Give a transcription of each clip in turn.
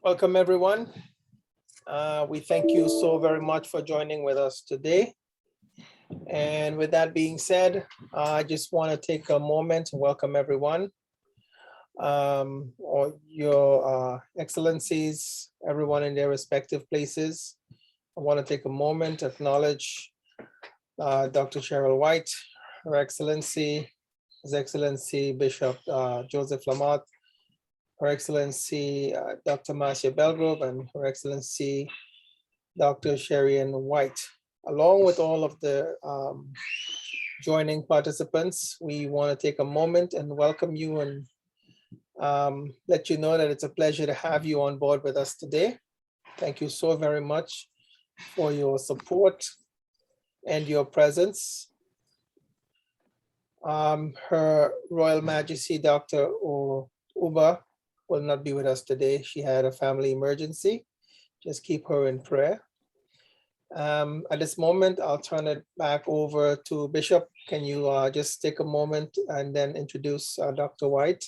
Welcome, everyone. We thank you so very much for joining with us today. And with that being said, I just want to take a moment to welcome everyone, or your excellencies, everyone in their respective places. I want to take a moment to acknowledge Dr. Cheryl White, Her Excellency, His Excellency Bishop Joseph Lamott, Her Excellency Dr. Marcia Belgrove, and Her Excellency Dr. Sherian White. Along with all of the joining participants, we want to take a moment and welcome you and let you know that it's a pleasure to have you on board with us today. Thank you so very much for your support and your presence. Her Royal Majesty Dr. Uba will not be with us today. She had a family emergency. Just keep her in prayer. At this moment, I'll turn it back over to Bishop. Can you just take a moment and then introduce Dr. White?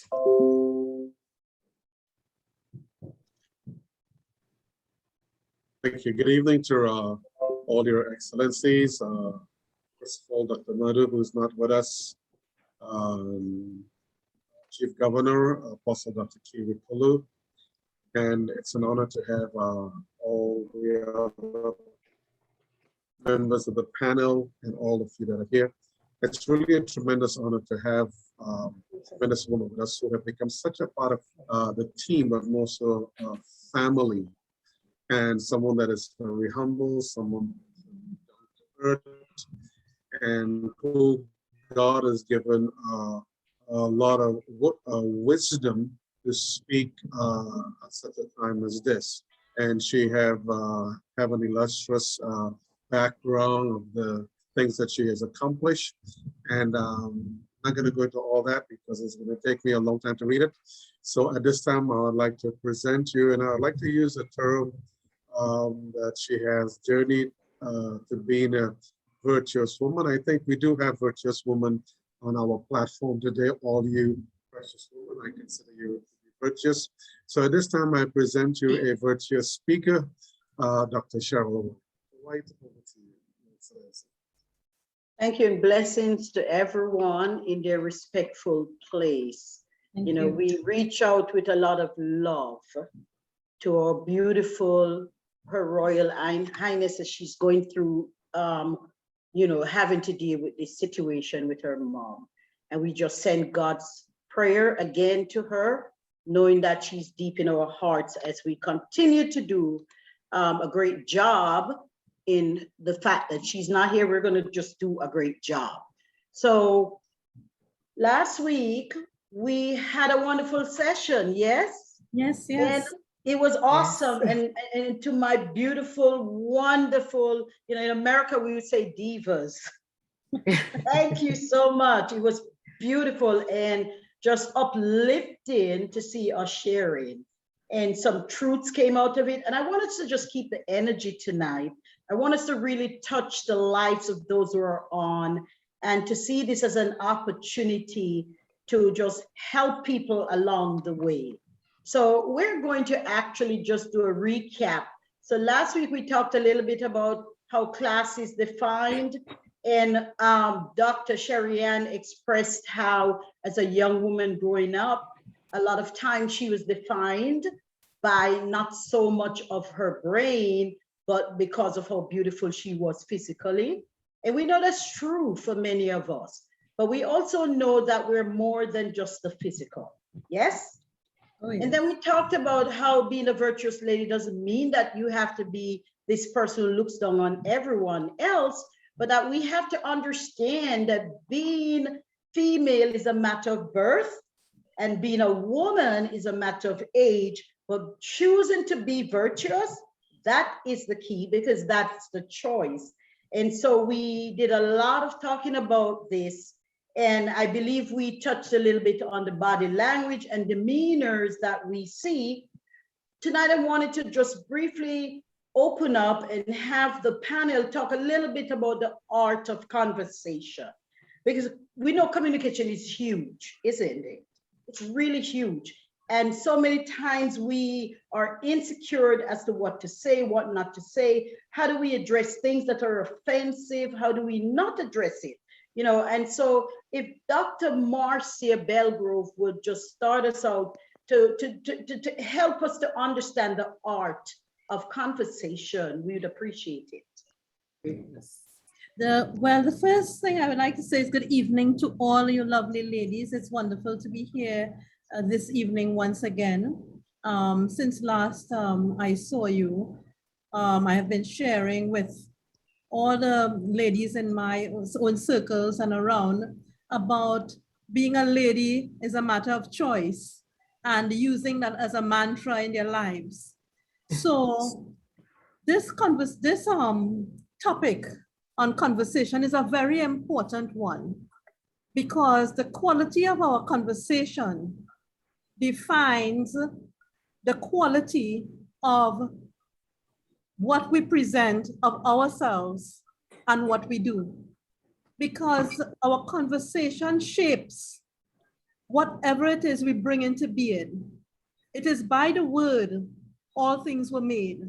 Thank you. Good evening to all your excellencies. First of all, Dr. Madhu, who is not with us, Chief Governor, Apostle Dr. Kiwi Kalloo, and it's an honor to have all the other members of the panel and all of you that are here. It's really a tremendous honor to have a tremendous woman with us who have become such a part of the team, but also family, and someone that is very humble, someone down to earth, and who God has given a lot of wisdom to speak at such a time as this. And she have an illustrious background of the things that she has accomplished. And I'm not going to go into all that because it's going to take me a long time to read it. So at this time, I would like to present you, and I would like to use a term that she has journeyed to being a virtuous woman. I think we do have virtuous women on our platform today. All you precious women, I consider you to be virtuous. So at this time, I present you a virtuous speaker, Dr. Cheryl White. Over to you. Thank you, and blessings to everyone in their respectful place. You know, we reach out with a lot of love to our beautiful, Her Royal Highness, as she's going through you know, having to deal with this situation with her mom. And we just send God's prayer again to her, knowing that she's deep in our hearts as we continue to do a great job. In the fact that she's not here, we're going to just do a great job. So last week, we had a wonderful session, yes? Yes, yes. And it was awesome. Yes. And to my beautiful, wonderful, you know, in America, we would say divas. Thank you so much. It was beautiful and just uplifting to see us sharing. And some truths came out of it. And I want us to just keep the energy tonight. I want us to really touch the lives of those who are on and to see this as an opportunity to just help people along the way. So we're going to actually just do a recap. So last week we talked a little bit about how class is defined, and Dr. Sherian expressed how, as a young woman growing up, a lot of times she was defined by not so much of her brain, but because of how beautiful she was physically. And we know that's true for many of us, but we also know that we're more than just the physical, yes? Oh, yes. And then we talked about how being a virtuous lady doesn't mean that you have to be this person who looks down on everyone else, but that we have to understand that being female is a matter of birth and being a woman is a matter of age, but choosing to be virtuous, that is the key, because that's the choice. And so we did a lot of talking about this. And I believe we touched a little bit on the body language and demeanors that we see. Tonight, I wanted to just briefly open up and have the panel talk a little bit about the art of conversation, because we know communication is huge, isn't it? It's really huge. And so many times we are insecure as to what to say, what not to say. How do we address things that are offensive? How do we not address it? You know, and so if Dr. Marcia Belgrove would just start us out to help us to understand the art of conversation, we would appreciate it. Well, the first thing I would like to say is good evening to all you lovely ladies. It's wonderful to be here this evening once again. Since last I saw you, I have been sharing with all the ladies in my own circles and around about being a lady is a matter of choice and using that as a mantra in their lives. So this topic on conversation is a very important one because the quality of our conversation defines the quality of what we present of ourselves and what we do. Because our conversation shapes whatever it is we bring into being. It is by the word all things were made,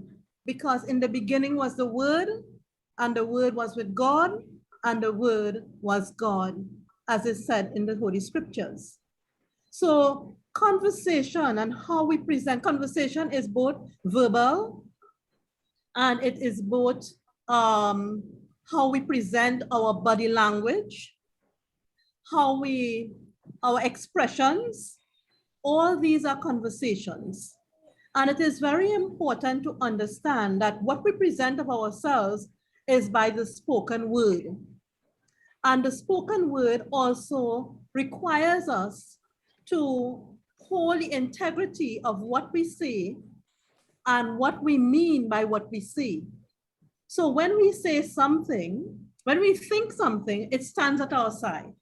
because in the beginning was the word, and the word was with God, and the word was God, as is said in the Holy Scriptures. So conversation and how we present conversation is both verbal and it is both how we present our body language, our expressions. All these are conversations. And it is very important to understand that what we present of ourselves is by the spoken word. And the spoken word also requires us to hold the integrity of what we say and what we mean by what we say. So when we say something, when we think something, it stands at our side.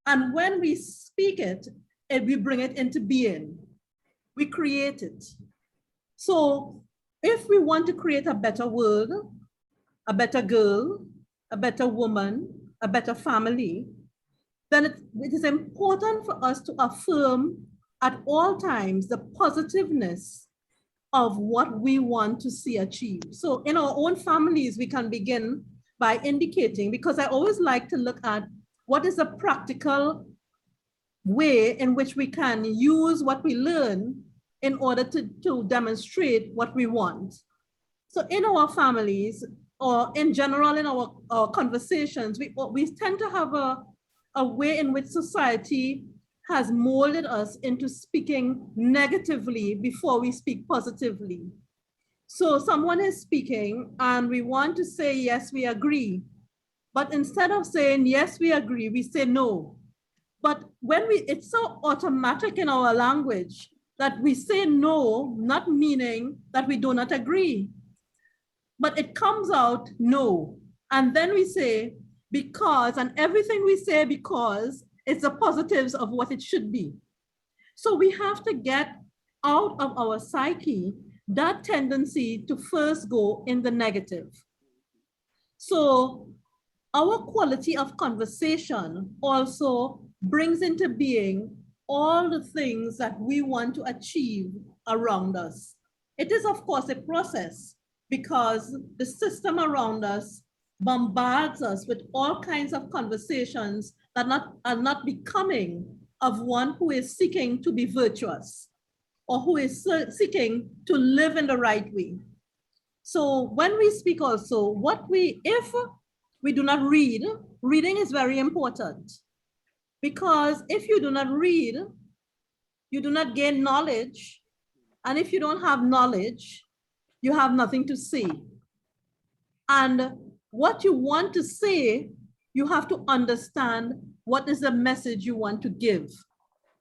And when we speak it, we bring it into being. We create it. So if we want to create a better world, a better girl, a better woman, a better family, then it is important for us to affirm at all times the positiveness of what we want to see achieved. So in our own families, we can begin by indicating, because I always like to look at what is a practical way in which we can use what we learn in order to demonstrate what we want. So in our families, or in general in our conversations, we tend to have a way in which society has molded us into speaking negatively before we speak positively. So someone is speaking and we want to say, yes, we agree. But instead of saying, yes, we agree, we say no. But it's so automatic in our language that we say no, not meaning that we do not agree. But it comes out no. And then we say because, and everything we say because, it's the positives of what it should be. So we have to get out of our psyche that tendency to first go in the negative. So our quality of conversation also brings into being all the things that we want to achieve around us. It is, of course, a process because the system around us bombards us with all kinds of conversations that are not becoming of one who is seeking to be virtuous or who is seeking to live in the right way. So when we speak also, if we do not read, reading is very important. Because if you do not read, you do not gain knowledge. And if you don't have knowledge, you have nothing to say. And what you want to say, you have to understand what is the message you want to give.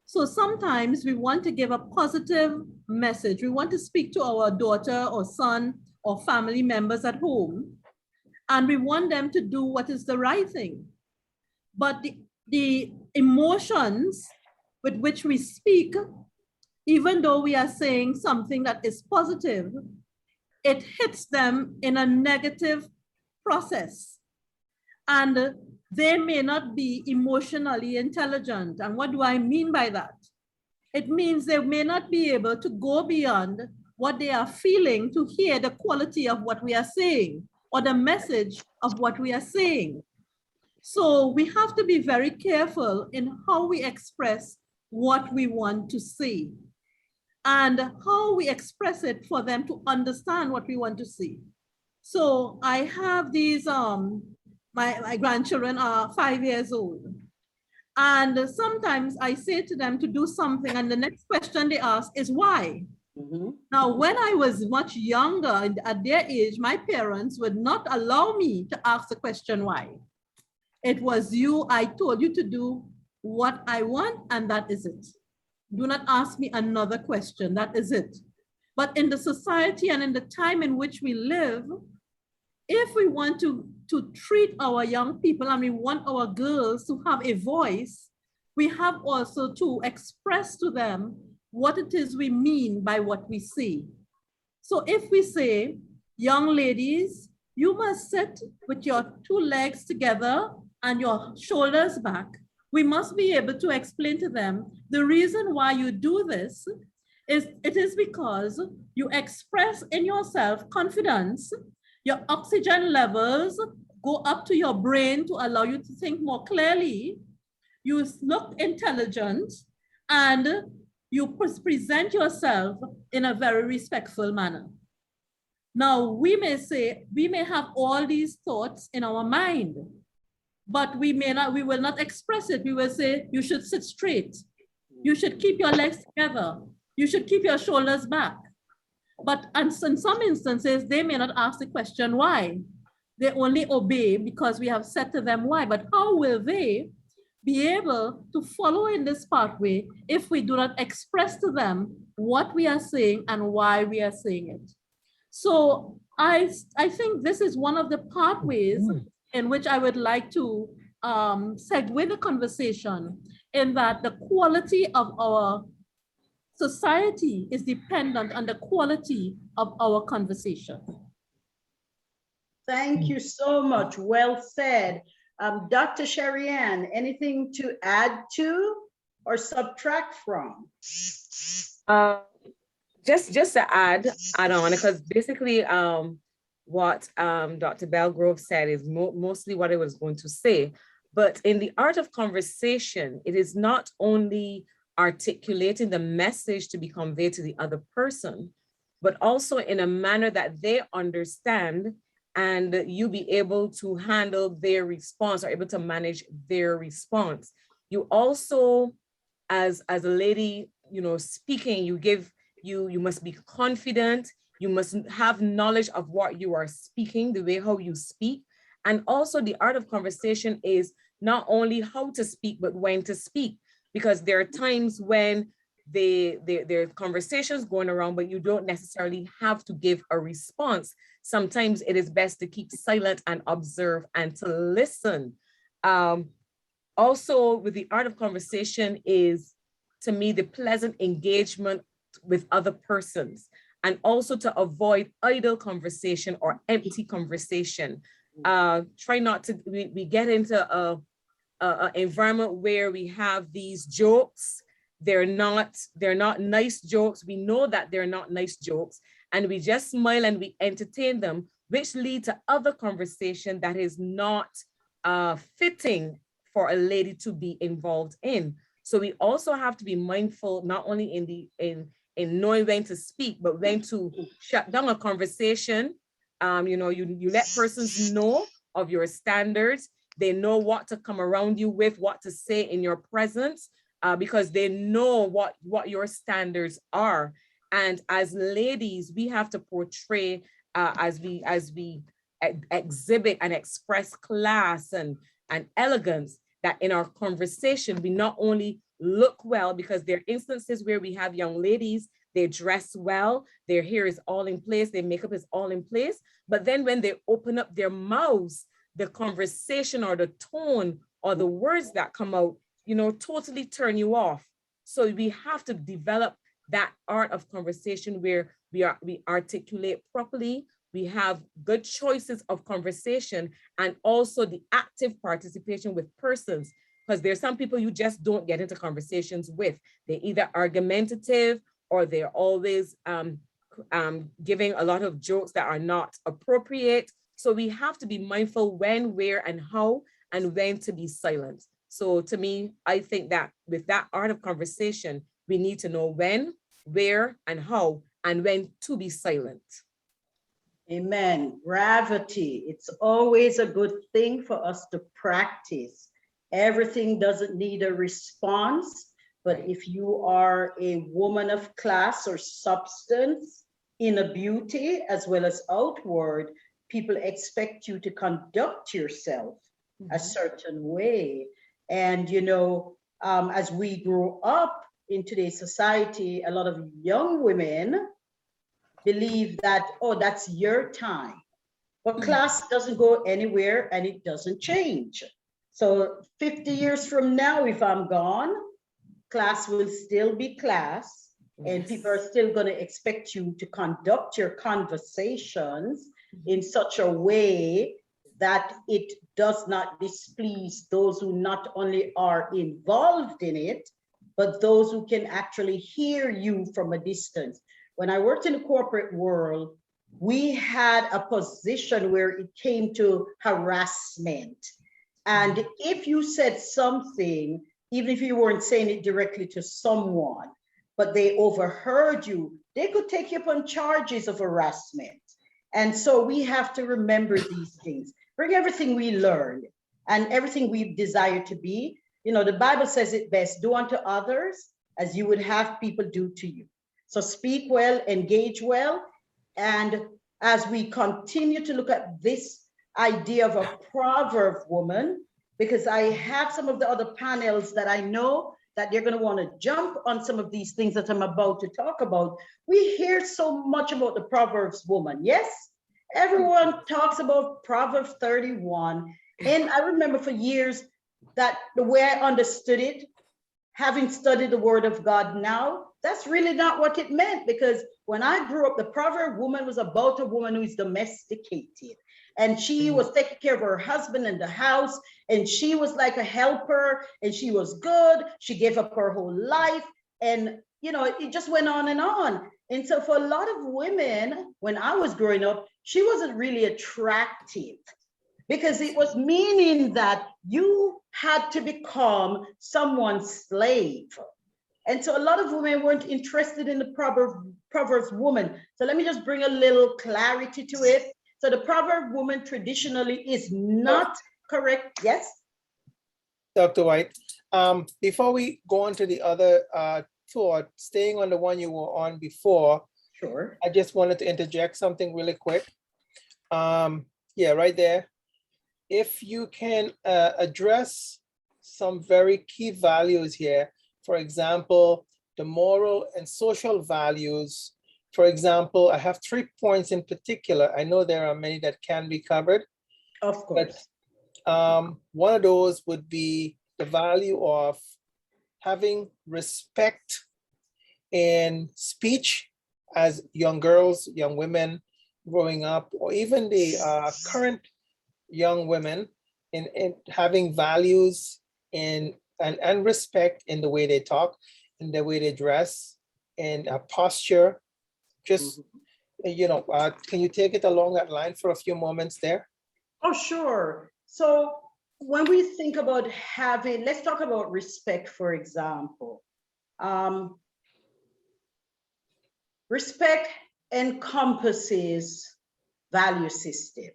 So sometimes we want to give a positive message. We want to speak to our daughter or son or family members at home, and we want them to do what is the right thing. But the emotions with which we speak, even though we are saying something that is positive, it hits them in a negative process. And they may not be emotionally intelligent. And what do I mean by that? It means they may not be able to go beyond what they are feeling to hear the quality of what we are saying or the message of what we are saying. So we have to be very careful in how we express what we want to say and how we express it for them to understand what we want to say. So I have these, my grandchildren are 5 years old. And sometimes I say to them to do something and the next question they ask is why? Now, when I was much younger at their age, my parents would not allow me to ask the question why. It was I told you to do what I want and that is it. Do not ask me another question, that is it. But in the society and in the time in which we live, if we want to treat our young people and we want our girls to have a voice, we have also to express to them what it is we mean by what we say. So if we say, young ladies, you must sit with your 2 legs together and your shoulders back, we must be able to explain to them the reason why you do this is it is because you express in yourself confidence. Your oxygen levels go up to your brain to allow you to think more clearly. You look intelligent and you present yourself in a very respectful manner. Now, we may say, we may have all these thoughts in our mind, but we will not express it. We will say, you should sit straight. You should keep your legs together. You should keep your shoulders back. But in some instances, they may not ask the question why. They only obey because we have said to them why. But how will they be able to follow in this pathway if we do not express to them what we are saying and why we are saying it? So I think this is one of the pathways in which I would like to segue the conversation, in that the quality of our society is dependent on the quality of our conversation. Thank you so much. Well said. Dr. Sherry Ann, anything to add to or subtract from? Just to add on, because basically what Dr. Belgrove said is mostly what I was going to say. But in the art of conversation, it is not only articulating the message to be conveyed to the other person, but also in a manner that they understand and you be able to handle their response or able to manage their response. You also, as a lady, speaking, you must be confident. You must have knowledge of what you are speaking, the way how you speak. And also the art of conversation is not only how to speak, but when to speak. Because there are times when there are conversations going around, but you don't necessarily have to give a response. Sometimes it is best to keep silent and observe and to listen. Also, with the art of conversation is, to me, the pleasant engagement with other persons, and also to avoid idle conversation or empty conversation. Try not to, we get into an environment where we have these jokes. They're not nice jokes. We know that they're not nice jokes, and we just smile and we entertain them, which lead to other conversation that is not fitting for a lady to be involved in. So we also have to be mindful, not only in knowing when to speak, but when to shut down a conversation. You let persons know of your standards. They know what to come around you with, what to say in your presence, because they know what your standards are. And as ladies, we have to portray as we exhibit and express class and elegance, that in our conversation, we not only look well, because there are instances where we have young ladies, they dress well, their hair is all in place, their makeup is all in place, but then when they open up their mouths, the conversation or the tone or the words that come out, totally turn you off. So we have to develop that art of conversation where we articulate properly, we have good choices of conversation, and also the active participation with persons. Because there's some people you just don't get into conversations with. They're either argumentative or they're always giving a lot of jokes that are not appropriate. So we have to be mindful when, where, and how, and when to be silent. So to me, I think that with that art of conversation, we need to know when, where, and how, and when to be silent. Amen. Gravity. It's always a good thing for us to practice. Everything doesn't need a response, but if you are a woman of class or substance, inner beauty as well as outward, people expect you to conduct yourself a certain way. And, you know, as we grow up in today's society, a lot of young women believe that, oh, that's your time. But class doesn't go anywhere and it doesn't change. So 50 years from now, if I'm gone, class will still be class. And people are still going to expect you to conduct your conversations in such a way that it does not displease those who not only are involved in it, but those who can actually hear you from a distance. When I worked in the corporate world, we had a position where it came to harassment. And if you said something, even if you weren't saying it directly to someone, but they overheard you, they could take you up on charges of harassment. And so we have to remember these things, bring everything we learned and everything we desire to be. You know, the Bible says it best, do unto others as you would have people do to you. So speak well, engage well. And as we continue to look at this idea of a proverb woman, because I have some of the other panels that I know that they're going to want to jump on some of these things that I'm about to talk about. We hear so much about the Proverbs woman. Yes, everyone talks about Proverbs 31. And I remember for years that the way I understood it, having studied the word of God now, that's really not what it meant, because when I grew up, the proverb woman was about a woman who is domesticated. And she was taking care of her husband in the house, and she was like a helper, and she was good. She gave up her whole life, and you know, it just went on and on. And so for a lot of women, when I was growing up, she wasn't really attractive, because it was meaning that you had to become someone's slave. And so a lot of women weren't interested in the Proverbs woman. So let me just bring a little clarity to it. So the proverb woman traditionally is not correct. Yes? Dr. White, before we go on to the other thought, staying on the one you were on before, Sure. I just wanted to interject something really quick. Yeah, right there. If you can address some very key values here, for example, the moral and social values. For example, I have 3 points in particular. I know there are many that can be covered. Of course. But one of those would be the value of having respect in speech as young girls, young women growing up, or even the current young women in having values and respect in the way they talk, in the way they dress, and posture. Just, you know, can you take it along that line for a few moments there? Oh, sure. So when we think about having, let's talk about respect, for example. Respect encompasses value system.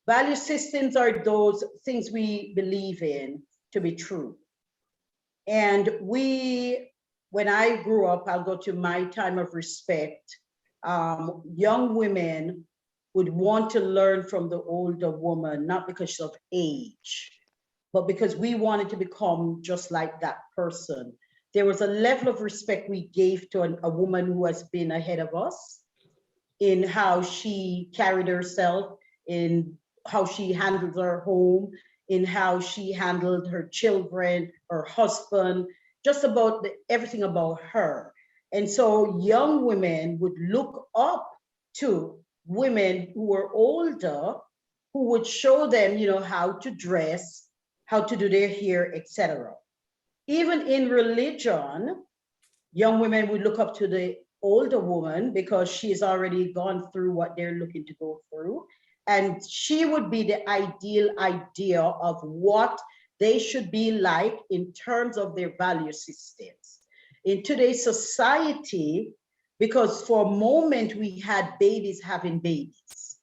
Value systems are those things we believe in to be true. And when I grew up, I'll go to my time of respect, young women would want to learn from the older woman, not because of age, but because we wanted to become just like that person. There was a level of respect we gave to a woman who has been ahead of us in how she carried herself, in how she handled her home, in how she handled her children, her husband, just about everything about her. And so young women would look up to women who were older, who would show them, you know, how to dress, how to do their hair, etc. Even in religion, young women would look up to the older woman because she's already gone through what they're looking to go through. And she would be the ideal idea of what they should be like in terms of their value systems. In today's society, because for a moment we had babies having babies.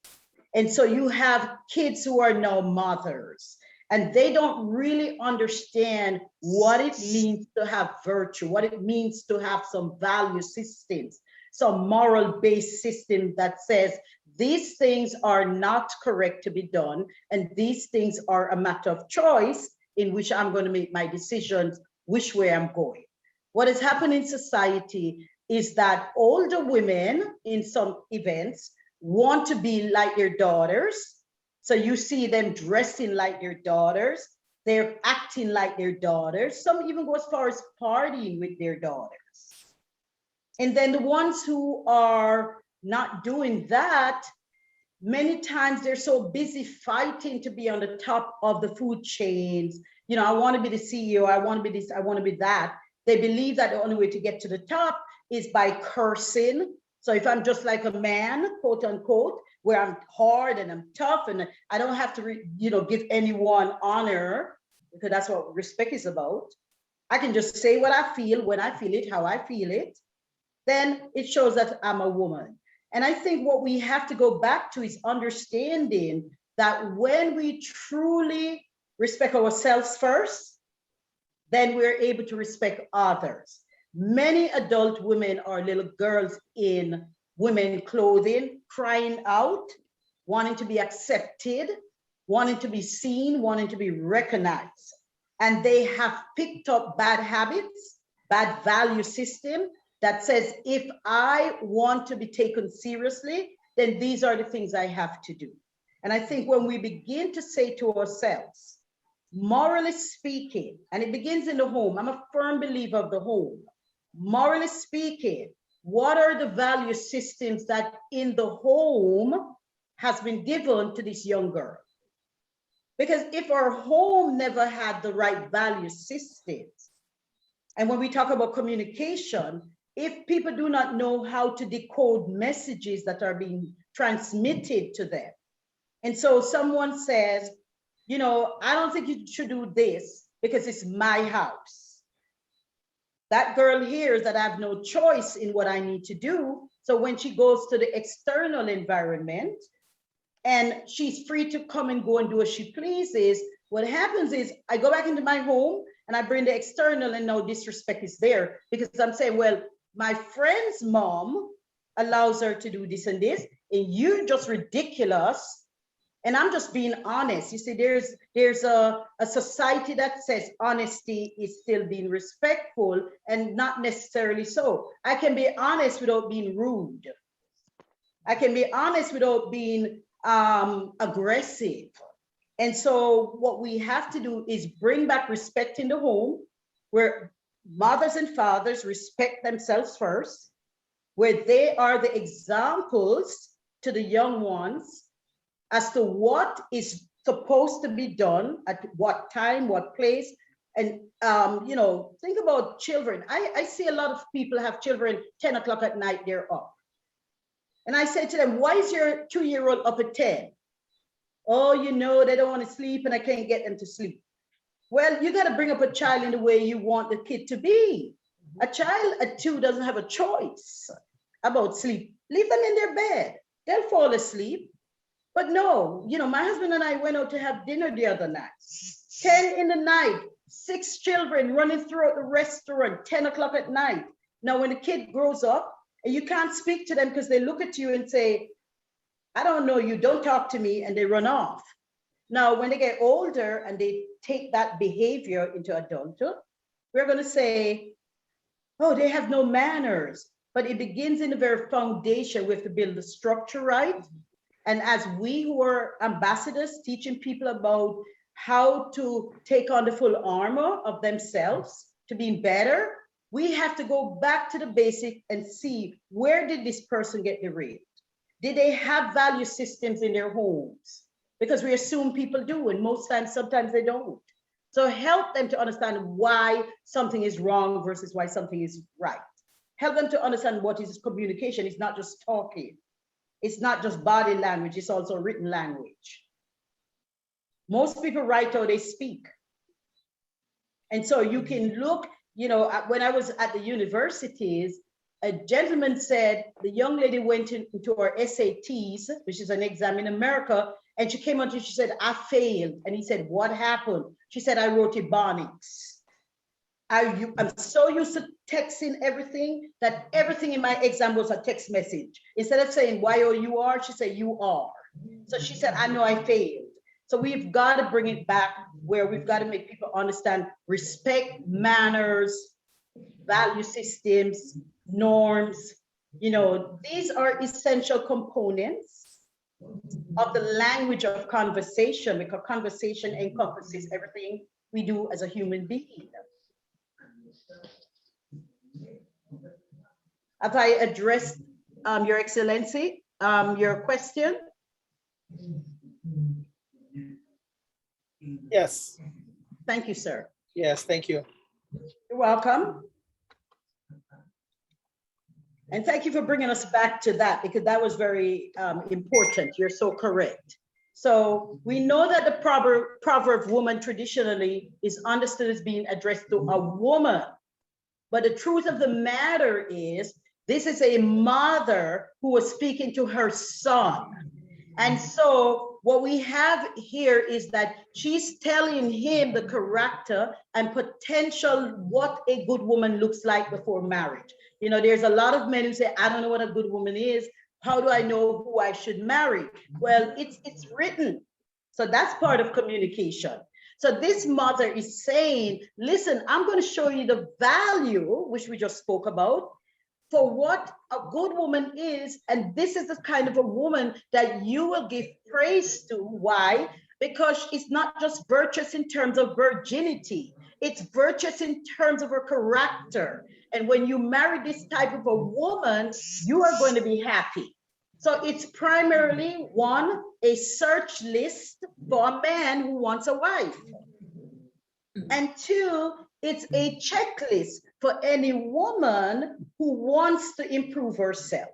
And so you have kids who are now mothers, and they don't really understand what it means to have virtue, what it means to have some value systems, some moral-based system that says these things are not correct to be done, and these things are a matter of choice in which I'm going to make my decisions, which way I'm going. What has happened in society is that older women in some events want to be like their daughters. So you see them dressing like their daughters. They're acting like their daughters. Some even go as far as partying with their daughters. And then the ones who are not doing that, many times they're so busy fighting to be on the top of the food chains. You know, I want to be the CEO, I want to be this, I want to be that. They believe that the only way to get to the top is by cursing. So if I'm just like a man, quote unquote, where I'm hard and I'm tough and I don't have to, give anyone honor, because that's what respect is about. I can just say what I feel, when I feel it, how I feel it. Then it shows that I'm a woman. And I think what we have to go back to is understanding that when we truly respect ourselves first, then we're able to respect others. Many adult women are little girls in women clothing, crying out, wanting to be accepted, wanting to be seen, wanting to be recognized. And they have picked up bad habits, bad value system that says, if I want to be taken seriously, then these are the things I have to do. And I think when we begin to say to ourselves, morally speaking, and it begins in the home, I'm a firm believer of the home. Morally speaking, what are the value systems that in the home has been given to this young girl? Because if our home never had the right value systems, and when we talk about communication, if people do not know how to decode messages that are being transmitted to them, and so someone says, I don't think you should do this because it's my house. That girl hears that I have no choice in what I need to do. So when she goes to the external environment and she's free to come and go and do as she pleases, what happens is I go back into my home and I bring the external, and no disrespect is there because I'm saying, well, my friend's mom allows her to do this and this, and you're just ridiculous. And I'm just being honest. You see, there's a society that says honesty is still being respectful, and not necessarily so. I can be honest without being rude. I can be honest without being aggressive. And so what we have to do is bring back respect in the home, where mothers and fathers respect themselves first, where they are the examples to the young ones as to what is supposed to be done at what time, what place. And, think about children. I see a lot of people have children 10 o'clock at night, they're up. And I say to them, why is your 2-year-old up at 10? Oh, they don't want to sleep and I can't get them to sleep. Well, you got to bring up a child in the way you want the kid to be. A child at 2 doesn't have a choice about sleep. Leave them in their bed. They'll fall asleep. But no, my husband and I went out to have dinner the other night. 10 in the night, 6 children running throughout the restaurant, 10 o'clock at night. Now, when the kid grows up and you can't speak to them because they look at you and say, I don't know you, don't talk to me, and they run off. Now, when they get older and they take that behavior into adulthood, we're going to say, oh, they have no manners. But it begins in the very foundation. We have to build the structure right. And as we who are ambassadors teaching people about how to take on the full armor of themselves to be better, we have to go back to the basic and see, where did this person get raped? Did they have value systems in their homes? Because we assume people do, and most times, sometimes they don't. So help them to understand why something is wrong versus why something is right. Help them to understand what is communication. It's not just talking. It's not just body language, it's also written language. Most people write how they speak. And so you can look, you know, when I was at the universities, a gentleman said the young lady went into her SATs, which is an exam in America, and she came out and she said, I failed. And he said, what happened? She said, I wrote Ebonics. I'm so used to texting everything that everything in my exam was a text message. Instead of saying YOUR, she said you are. So she said, I know I failed. So we've got to bring it back where we've got to make people understand respect, manners, value systems, norms. You know, these are essential components of the language of conversation, because conversation encompasses everything we do as a human being. Have I addressed, Your Excellency, your question? Yes, Thank you, sir. yes, thank you. You're welcome. And thank you for bringing us back to that, because that was very important. You're so correct. So we know that the proverb woman traditionally is understood as being addressed to a woman. But the truth of the matter is, this is a mother who was speaking to her son. And so what we have here is that she's telling him the character and potential what a good woman looks like before marriage. You know, there's a lot of men who say, I don't know what a good woman is. How do I know who I should marry? Well, it's written. So that's part of communication. So this mother is saying, listen, I'm going to show you the value, which we just spoke about, for what a good woman is. And this is the kind of a woman that you will give praise to. Why? Because it's not just virtuous in terms of virginity. It's virtuous in terms of her character. And when you marry this type of a woman, you are going to be happy. So it's primarily, one, a search list for a man who wants a wife. And two, it's a checklist for any woman who wants to improve herself.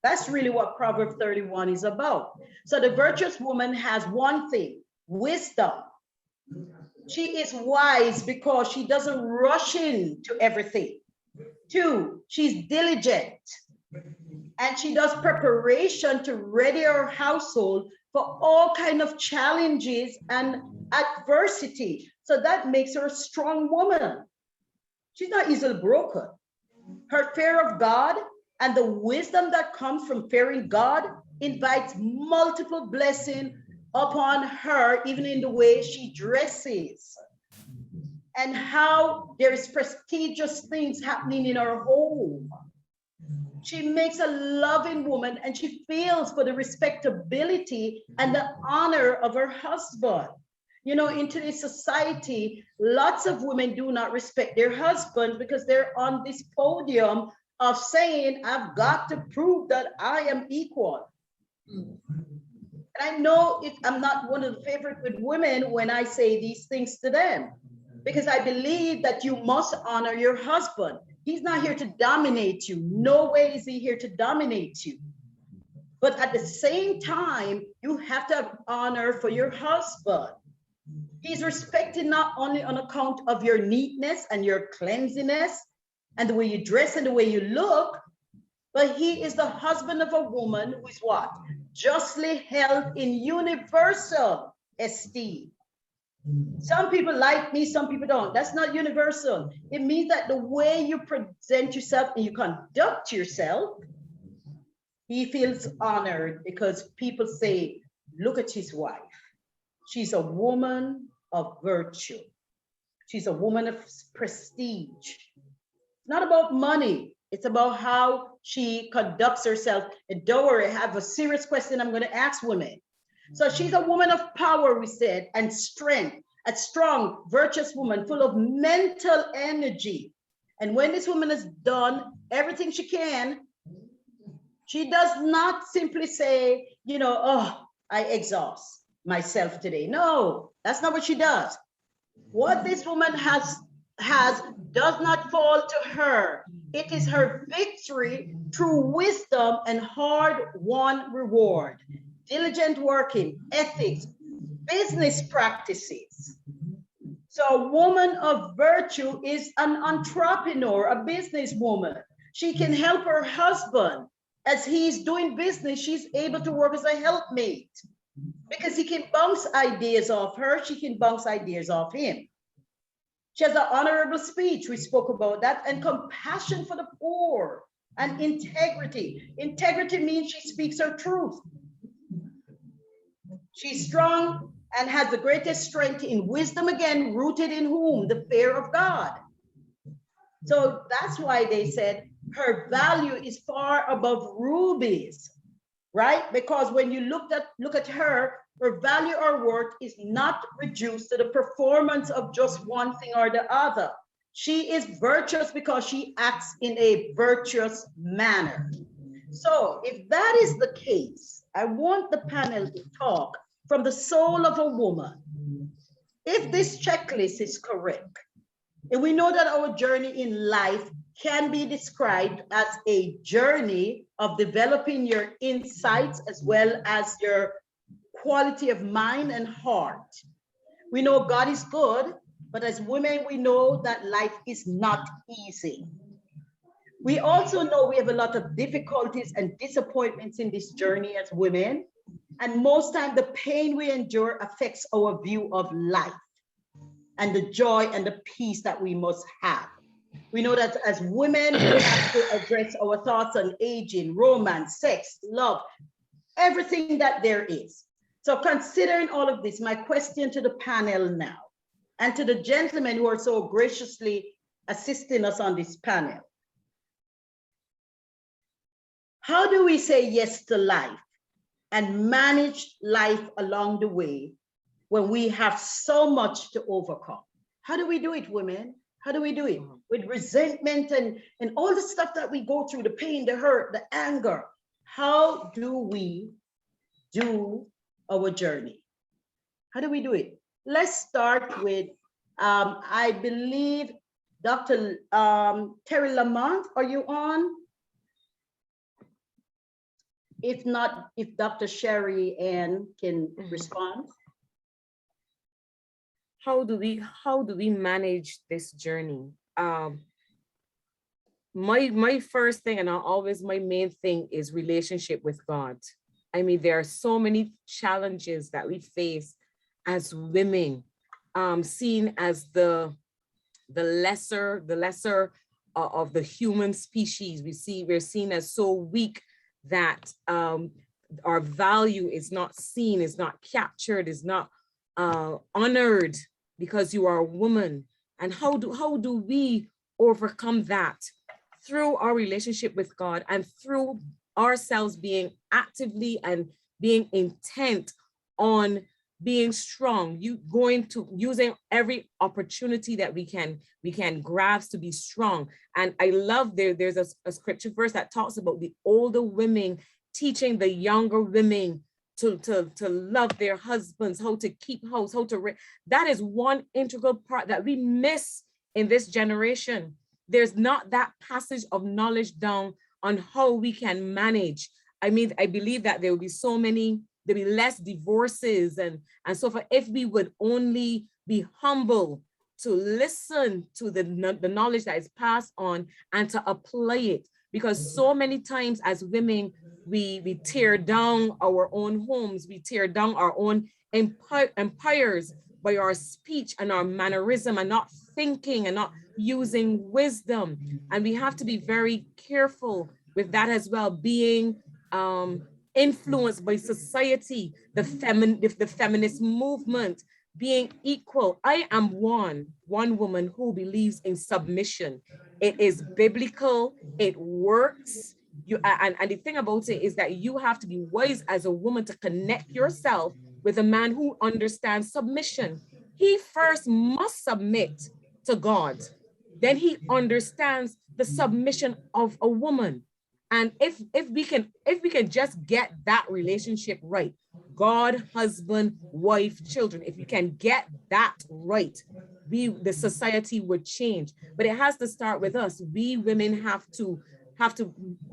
That's really what Proverbs 31 is about. So the virtuous woman has one thing, wisdom. She is wise because she doesn't rush into everything. Two, she's diligent. And she does preparation to ready her household for all kinds of challenges and adversity. So that makes her a strong woman. She's not easily broken. Her fear of God and the wisdom that comes from fearing God invites multiple blessings upon her, even in the way she dresses. And how there is prestigious things happening in her home. She makes a loving woman, and she feels for the respectability and the honor of her husband. You know, in today's society, lots of women do not respect their husbands because they're on this podium of saying, I've got to prove that I am equal. And I know I'm not one of the favorite with women when I say these things to them, because I believe that you must honor your husband. He's not here to dominate you. No way is he here to dominate you. But at the same time, you have to have honor for your husband. He's respected not only on account of your neatness and your cleanliness and the way you dress and the way you look, but he is the husband of a woman who is what? Justly held in universal esteem. Some people like me, some people don't. That's not universal. It means that the way you present yourself and you conduct yourself, he feels honored because people say, look at his wife. She's a woman of virtue. She's a woman of prestige. It's not about money. It's about how she conducts herself. And don't worry, I have a serious question I'm going to ask women. So she's a woman of power, we said, and strength, a strong, virtuous woman full of mental energy. And when this woman has done everything she can, she does not simply say, you know, oh, I exhaust myself today. No, that's not what she does. What this woman has does not fall to her. It is her victory through wisdom and hard-won reward, diligent working, ethics, business practices. So a woman of virtue is an entrepreneur, a businesswoman. She can help her husband. As he's doing business, she's able to work as a helpmate because he can bounce ideas off her. She can bounce ideas off him. She has an honorable speech. We spoke about that, and compassion for the poor and integrity. Integrity means she speaks her truth. She's strong and has the greatest strength in wisdom, again, rooted in whom? The fear of God. So that's why they said her value is far above rubies, right? Because when you look at her value or worth is not reduced to the performance of just one thing or the other. She is virtuous because she acts in a virtuous manner. So if that is the case, I want the panel to talk from the soul of a woman. If this checklist is correct, and we know that our journey in life can be described as a journey of developing your insights as well as your quality of mind and heart. We know God is good, but as women, we know that life is not easy. We also know we have a lot of difficulties and disappointments in this journey as women. And most time the pain we endure affects our view of life and the joy and the peace that we must have. We know that as women, we have to address our thoughts on aging, romance, sex, love, everything that there is. So considering all of this, my question to the panel now, and to the gentlemen who are so graciously assisting us on this panel. How do we say yes to life and manage life along the way when we have so much to overcome? How do we do it, women? How do we do it? With resentment and all the stuff that we go through, the pain, the hurt, the anger. How do we do our journey? How do we do it? Let's start with, I believe, Dr. Terry Lamont, are you on? If not, if Dr. Sherry Ann can respond. How do we manage this journey? My first thing, and always my main thing, is relationship with God. I mean, there are so many challenges that we face as women, seen as the lesser of the human species. We're seen as so weak that our value is not seen, is not captured, is not honored because you are a woman. And how do we overcome that? Through our relationship with God and through ourselves being actively and being intent on being strong, using every opportunity that we can grasp to be strong. And I love there's a scripture verse that talks about the older women teaching the younger women to love their husbands, how to keep house, that is one integral part that we miss in this generation. There's not that passage of knowledge down on how we can manage. I mean, I believe that there will be there'll be less divorces and so forth if we would only be humble to listen to the knowledge that is passed on and to apply it. Because so many times as women, we tear down our own homes, we tear down our own empires by our speech and our mannerism and not thinking and not using wisdom. And we have to be very careful with that as well, being influenced by society, the feminist movement, being equal. I am one woman who believes in submission. It is biblical, it works. And the thing about it is that you have to be wise as a woman to connect yourself with a man who understands submission. He first must submit to God. Then he understands the submission of a woman. And if we can just get that relationship right, God, husband, wife, children, if you can get that right, the society would change. But it has to start with us. We women have to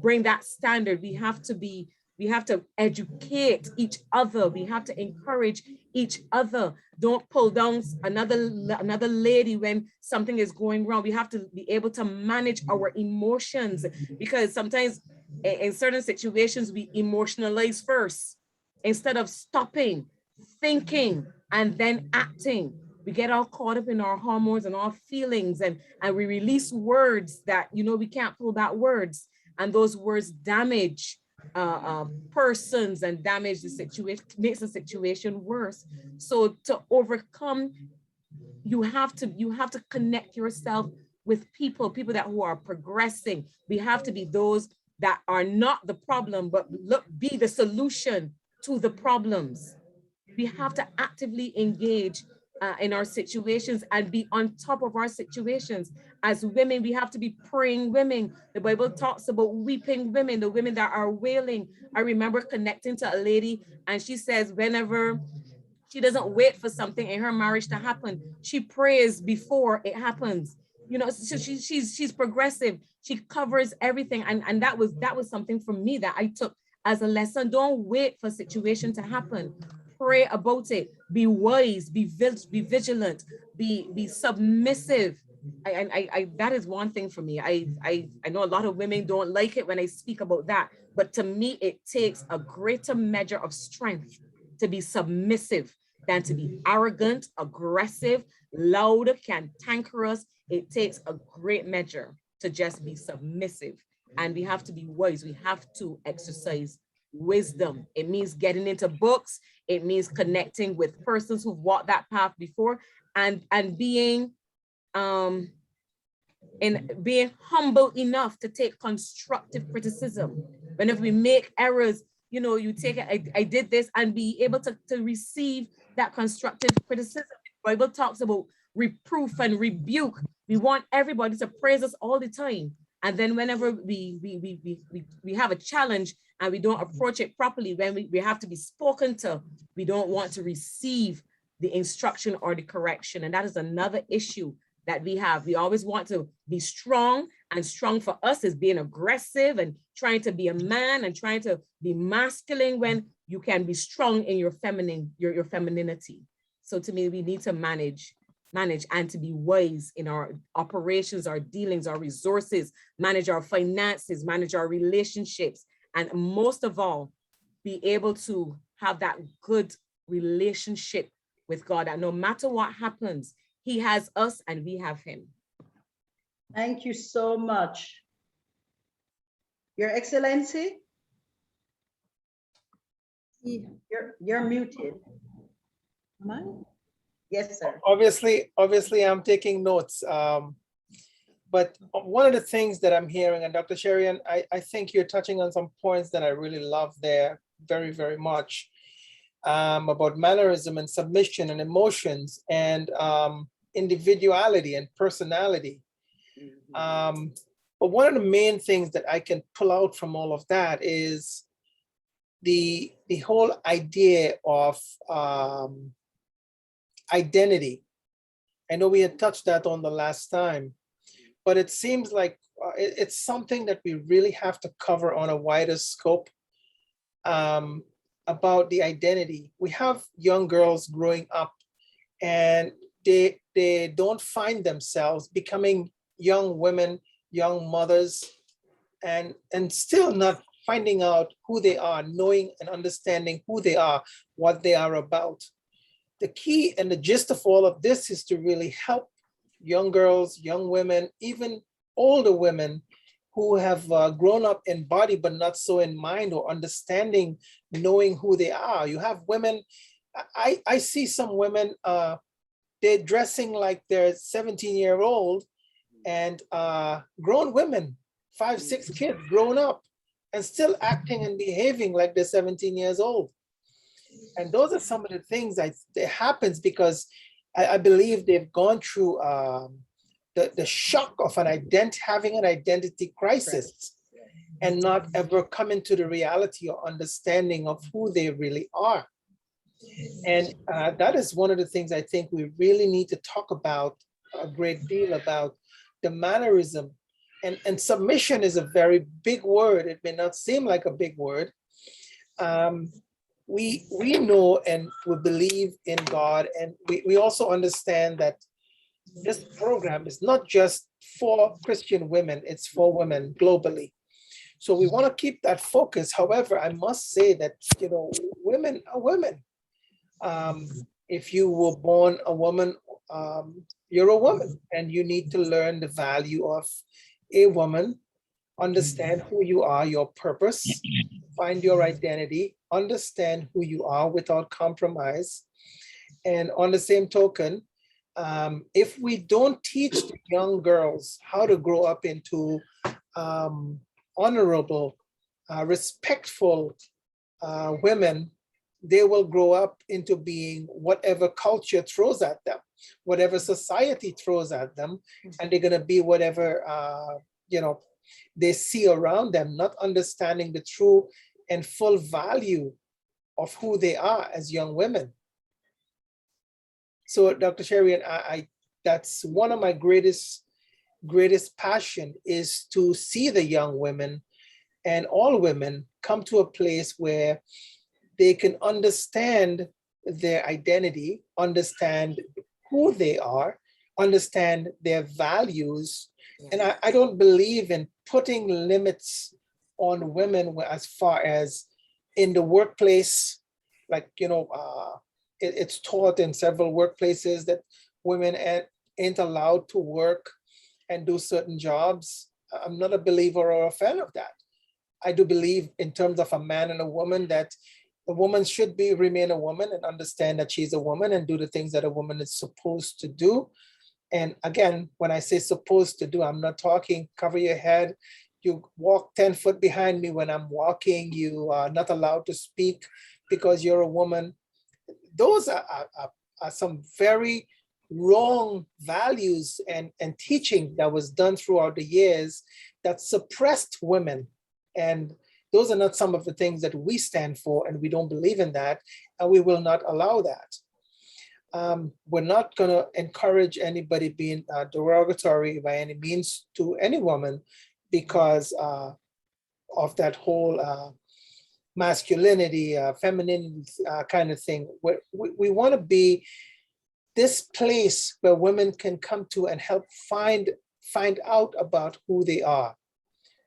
bring that standard. We have to educate each other. We have to encourage each other. Don't pull down another lady when something is going wrong. We have to be able to manage our emotions, because sometimes in certain situations we emotionalize first instead of stopping, thinking, and then acting. We get all caught up in our hormones and our feelings, and we release words that, we can't pull back words, and those words damage persons and damage the situation, makes the situation worse. So to overcome, you have to connect yourself with people that who are progressing. We have to be those that are not the problem, but be the solution to the problems. We have to actively engage in our situations and be on top of our situations. As women, we have to be praying women. The Bible talks about weeping women, the women that are wailing. I remember connecting to a lady, and she says whenever she doesn't wait for something in her marriage to happen, she prays before it happens. So she's progressive. She covers everything, and that was something from me that I took as a lesson. Don't wait for a situation to happen. Pray about it. Be wise. Be vigilant. Be submissive. I that is one thing for me. I know a lot of women don't like it when I speak about that, but to me it takes a greater measure of strength to be submissive than to be arrogant, aggressive, loud, cantankerous. It takes a great measure to just be submissive. And we have to be wise. We have to exercise wisdom. It means getting into books. It means connecting with persons who've walked that path before, and being being humble enough to take constructive criticism. Whenever we make errors, you take it, I did this, and be able to receive that constructive criticism. The Bible talks about reproof and rebuke. We want everybody to praise us all the time. And then whenever we have a challenge and we don't approach it properly, when we have to be spoken to, we don't want to receive the instruction or the correction. And that is another issue that we have. We always want to be strong, and strong for us is being aggressive and trying to be a man and trying to be masculine, when you can be strong in your femininity. So to me, we need to manage and to be wise in our operations, our dealings, our resources, manage our finances, manage our relationships, and most of all, be able to have that good relationship with God, that no matter what happens, He has us and we have Him. Thank you so much. Your Excellency? You're muted. Am I? Yes, sir. Obviously, I'm taking notes. But one of the things that I'm hearing, and Dr. Sherian, I think you're touching on some points that I really love there very, very much, about mannerism and submission and emotions and individuality and personality. But one of the main things that I can pull out from all of that is the whole idea of identity. I know we had touched that on the last time, but it seems like it's something that we really have to cover on a wider scope, about the identity. We have young girls growing up, and they don't find themselves becoming young women, young mothers, and still not finding out who they are, knowing and understanding who they are, what they are about. The key and the gist of all of this is to really help young girls, young women, even older women who have grown up in body but not so in mind or understanding, knowing who they are. You have women, I see some women, they're dressing like they're 17-year-old, and grown women, 5, 6 kids grown up, and still acting and behaving like they're 17 years old. And those are some of the things that happens because I believe they've gone through the shock of having an identity crisis. and not ever come into the reality or understanding of who they really are. And that is one of the things I think we really need to talk about a great deal, about the mannerism. And submission is a very big word. It may not seem like a big word. We know and we believe in God, and we also understand that this program is not just for Christian women, it's for women globally. So we want to keep that focus. However, I must say that, women are women. If you were born a woman, you're a woman, and you need to learn the value of a woman, understand who you are, your purpose, find your identity, understand who you are without compromise. And on the same token, if we don't teach the young girls how to grow up into honorable, respectful women, they will grow up into being whatever culture throws at them, whatever society throws at them, and they're going to be whatever they see around them, not understanding the true and full value of who they are as young women. So, Dr. Sherry, and I that's one of my greatest passion, is to see the young women and all women come to a place where they can understand their identity, understand who they are, understand their values. And I don't believe in putting limits on women as far as in the workplace, like, it's taught in several workplaces that women ain't allowed to work and do certain jobs. I'm not a believer or a fan of that. I do believe in terms of a man and a woman that the woman should remain a woman and understand that she's a woman and do the things that a woman is supposed to do. And again, when I say supposed to do, I'm not talking cover your head, you walk 10 foot behind me when I'm walking, you are not allowed to speak because you're a woman. Those are some very wrong values and teaching that was done throughout the years that suppressed women. And those are not some of the things that we stand for, and we don't believe in that, and we will not allow that. We're not going to encourage anybody being derogatory by any means to any woman because of that whole masculinity, femininity kind of thing. We want to be this place where women can come to and help find out about who they are,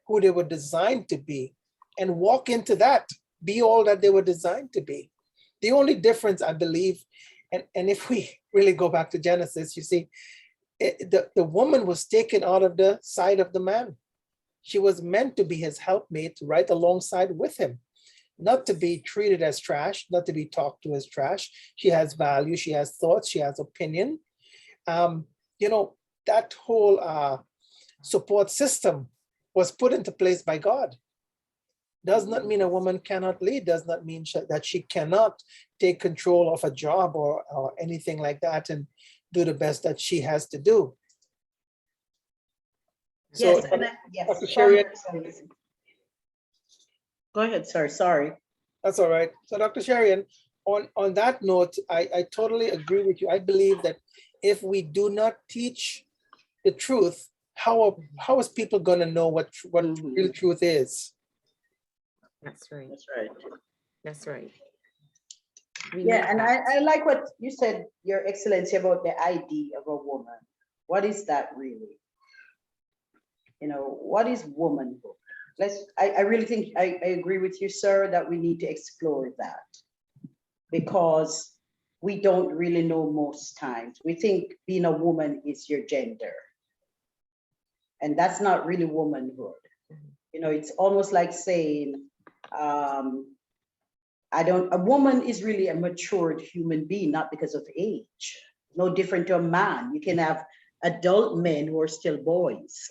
who they were designed to be, and walk into that, be all that they were designed to be. The only difference, I believe, and if we really go back to Genesis, you see, the woman was taken out of the side of the man. She was meant to be his helpmate right alongside with him, not to be treated as trash, not to be talked to as trash. She has value, she has thoughts, she has opinion. That whole support system was put into place by God. Does not mean a woman cannot lead, does not mean that she cannot take control of a job or anything like that and do the best that she has to do. Yes, So, yes. Dr. Sherry, Go ahead, sir. Sorry. that's all right. So, Dr. Sherian, on that note, I totally agree with you. I believe that if we do not teach the truth, how is people going to know what real truth is? That's right. That's right. That's right. Yeah, and I like what you said, Your Excellency, about the ID of a woman. What is that really? What is womanhood? I really think I agree with you, sir, that we need to explore that, because we don't really know most times. We think being a woman is your gender, and that's not really womanhood. It's almost like saying, a woman is really a matured human being, not because of age. No different to a man. You can have adult men who are still boys.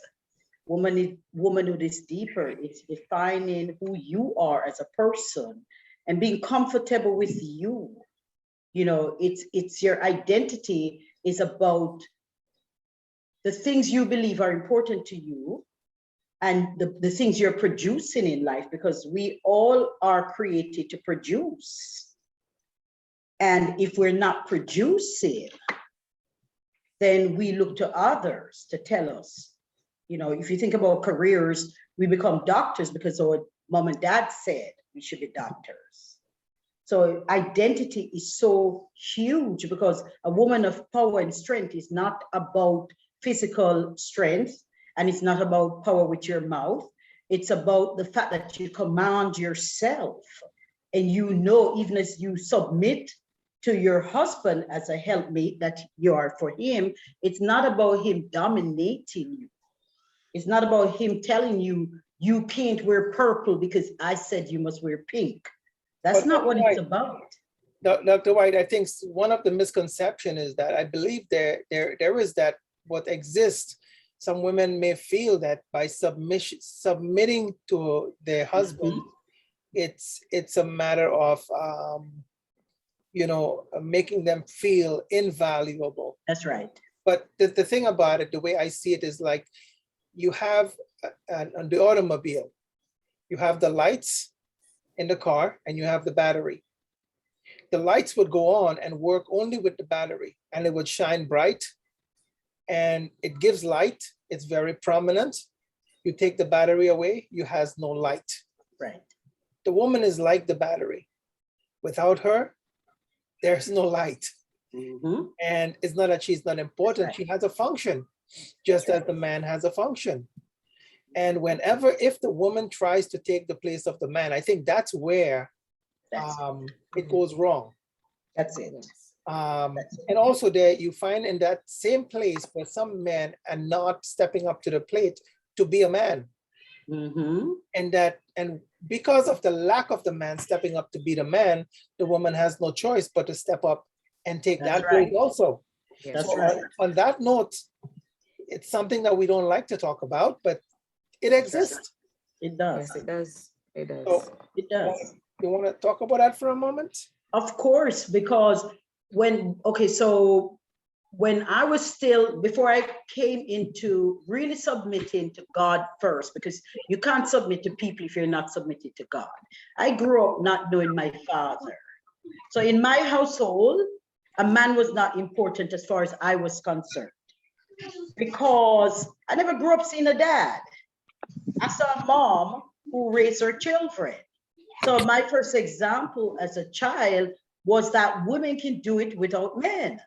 Womanhood is deeper. It's defining who you are as a person and being comfortable with you. It's your identity is about the things you believe are important to you, and the things you're producing in life, because we all are created to produce. And if we're not producing, then we look to others to tell us. You know, if you think about careers, we become doctors because our mom and dad said we should be doctors. So identity is so huge, because a woman of power and strength is not about physical strength, and it's not about power with your mouth. It's about the fact that you command yourself, and you know, even as you submit to your husband as a helpmate that you are for him, it's not about him dominating you. It's not about him telling you, you can't wear purple because I said you must wear pink. That's But not what Dr. it's about. Dr. White, I think one of the misconceptions is that I believe there is that what exists. Some women may feel that by submitting to their husband, it's a matter of making them feel invaluable. That's right. But the thing about it, the way I see it, is like you have on the automobile, you have the lights in the car and you have the battery. The lights would go on and work only with the battery, and it would shine bright and it gives light. It's very prominent. You take the battery away, you has no light. Right. The woman is like the battery. Without her, there's no light. Mm-hmm. And it's not that she's not important. Right. She has a function, just as the man has a function. And if the woman tries to take the place of the man, I think that's where it goes wrong. That's it. And also there you find in that same place where some men are not stepping up to the plate to be a man. Mm-hmm. And because of the lack of the man stepping up to be the man, the woman has no choice but to step up and take That's that right. role also. That's So right. on that note, it's something that we don't like to talk about, but it exists. It does. Yes, it does. It does. So It does. you want to talk about that for a moment? Of course, because when I was still, before I came into really submitting to God first, because you can't submit to people if you're not submitted to God. I grew up not knowing my father. So in my household, a man was not important as far as I was concerned, because I never grew up seeing a dad. I saw a mom who raised her children. So my first example as a child was that women can do it without men.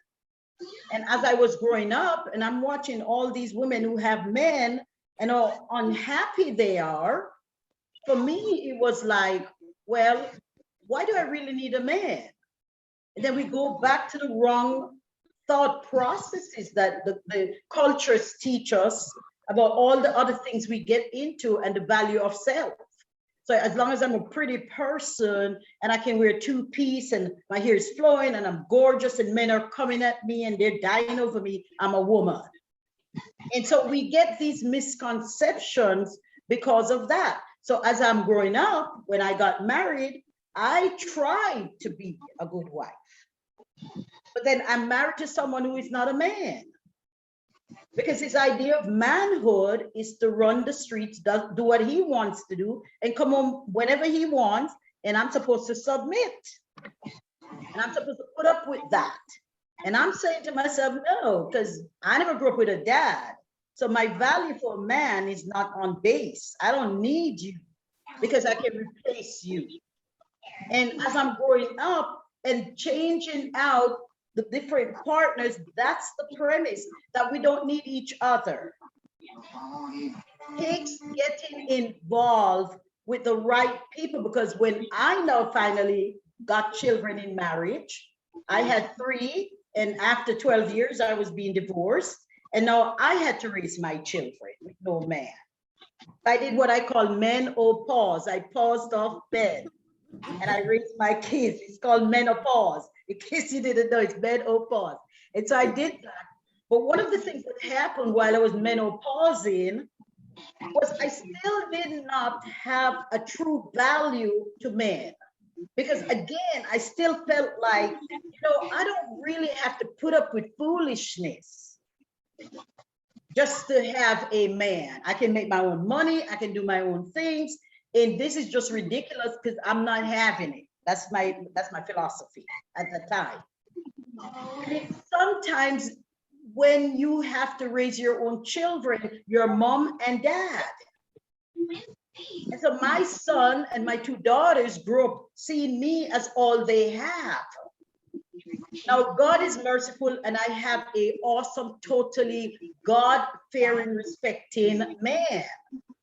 And as I was growing up and I'm watching all these women who have men and how unhappy they are, for me, it was like, well, why do I really need a man? And then we go back to the wrong thought processes that the cultures teach us about all the other things we get into and the value of self. So as long as I'm a pretty person and I can wear two-piece and my hair is flowing and I'm gorgeous and men are coming at me and they're dying over me, I'm a woman. And so we get these misconceptions because of that. So as I'm growing up, when I got married, I tried to be a good wife. But then I'm married to someone who is not a man. Because his idea of manhood is to run the streets, do what he wants to do, and come home whenever he wants, and I'm supposed to submit. And I'm supposed to put up with that. And I'm saying to myself, no, because I never grew up with a dad. So my value for a man is not on base. I don't need you because I can replace you. And as I'm growing up and changing out the different partners, that's the premise, that we don't need each other. Takes getting involved with the right people, because when I now finally got children in marriage, I had 3, and after 12 years, I was being divorced, and now I had to raise my children with no man. I did what I call menopause. I paused off bed and I raised my kids. It's called menopause. In case you didn't know, it's menopause. And so I did that. But one of the things that happened while I was menopausing was I still did not have a true value to men. Because again, I still felt like, I don't really have to put up with foolishness. just to have a man. I can make my own money, I can do my own things, and this is just ridiculous because I'm not having it. That's my philosophy at the time. And sometimes when you have to raise your own children, your mom and dad. And so my son and my two daughters grew up seeing me as all they have. Now, God is merciful, and I have an awesome, totally God-fearing, respecting man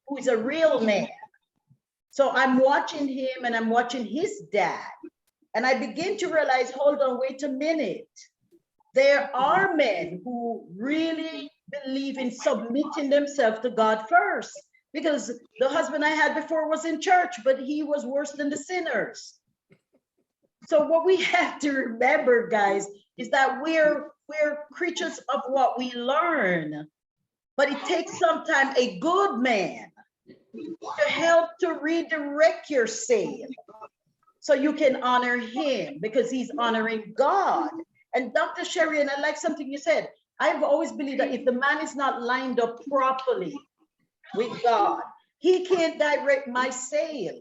who is a real man. So I'm watching him and I'm watching his dad. And I begin to realize, hold on, wait a minute. There are men who really believe in submitting themselves to God first. Because the husband I had before was in church, but he was worse than the sinners. So what we have to remember, guys, is that we're creatures of what we learn. But it takes sometimes a good man to help to redirect your sin so you can honor him, because he's honoring God. And Dr. Sherry, and I like something you said, I've always believed that if the man is not lined up properly with God, he can't direct my sail.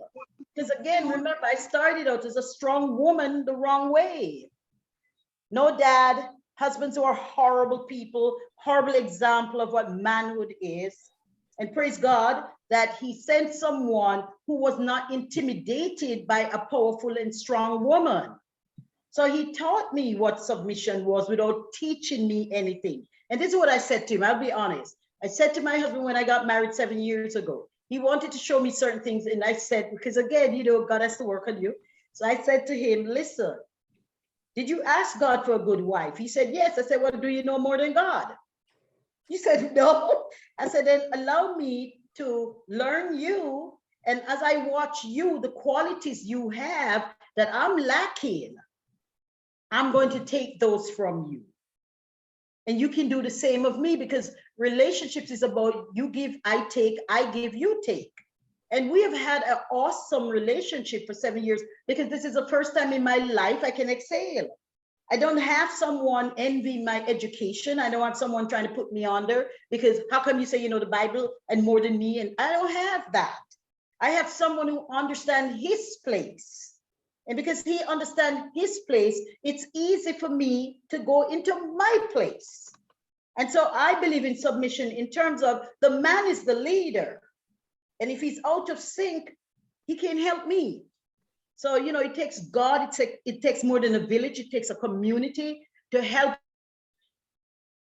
Because again, remember, I started out as a strong woman the wrong way. No dad, husbands who are horrible people, horrible example of what manhood is. And praise God that he sent someone who was not intimidated by a powerful and strong woman. So he taught me what submission was without teaching me anything. And this is what I said to him, I'll be honest. I said to my husband when I got married 7 years ago, he wanted to show me certain things. And I said, because again, you know, God has to work on you. So I said to him, listen, did you ask God for a good wife? He said, yes. I said, well, do you know more than God? He said, no. I said, then allow me to learn you. And as I watch you, the qualities you have that I'm lacking, I'm going to take those from you. And you can do the same of me, because relationships is about you give, I take, I give, you take. And we have had an awesome relationship for 7 years, because this is the first time in my life I can exhale. I don't have someone envy my education. I don't want someone trying to put me under, because how come you say you know the Bible and more than me? And I don't have that. I have someone who understands his place. And because he understands his place, it's easy for me to go into my place. And so I believe in submission in terms of the man is the leader. And if he's out of sync, he can't help me. So, you know, it takes God, it takes more than a village, it takes a community to help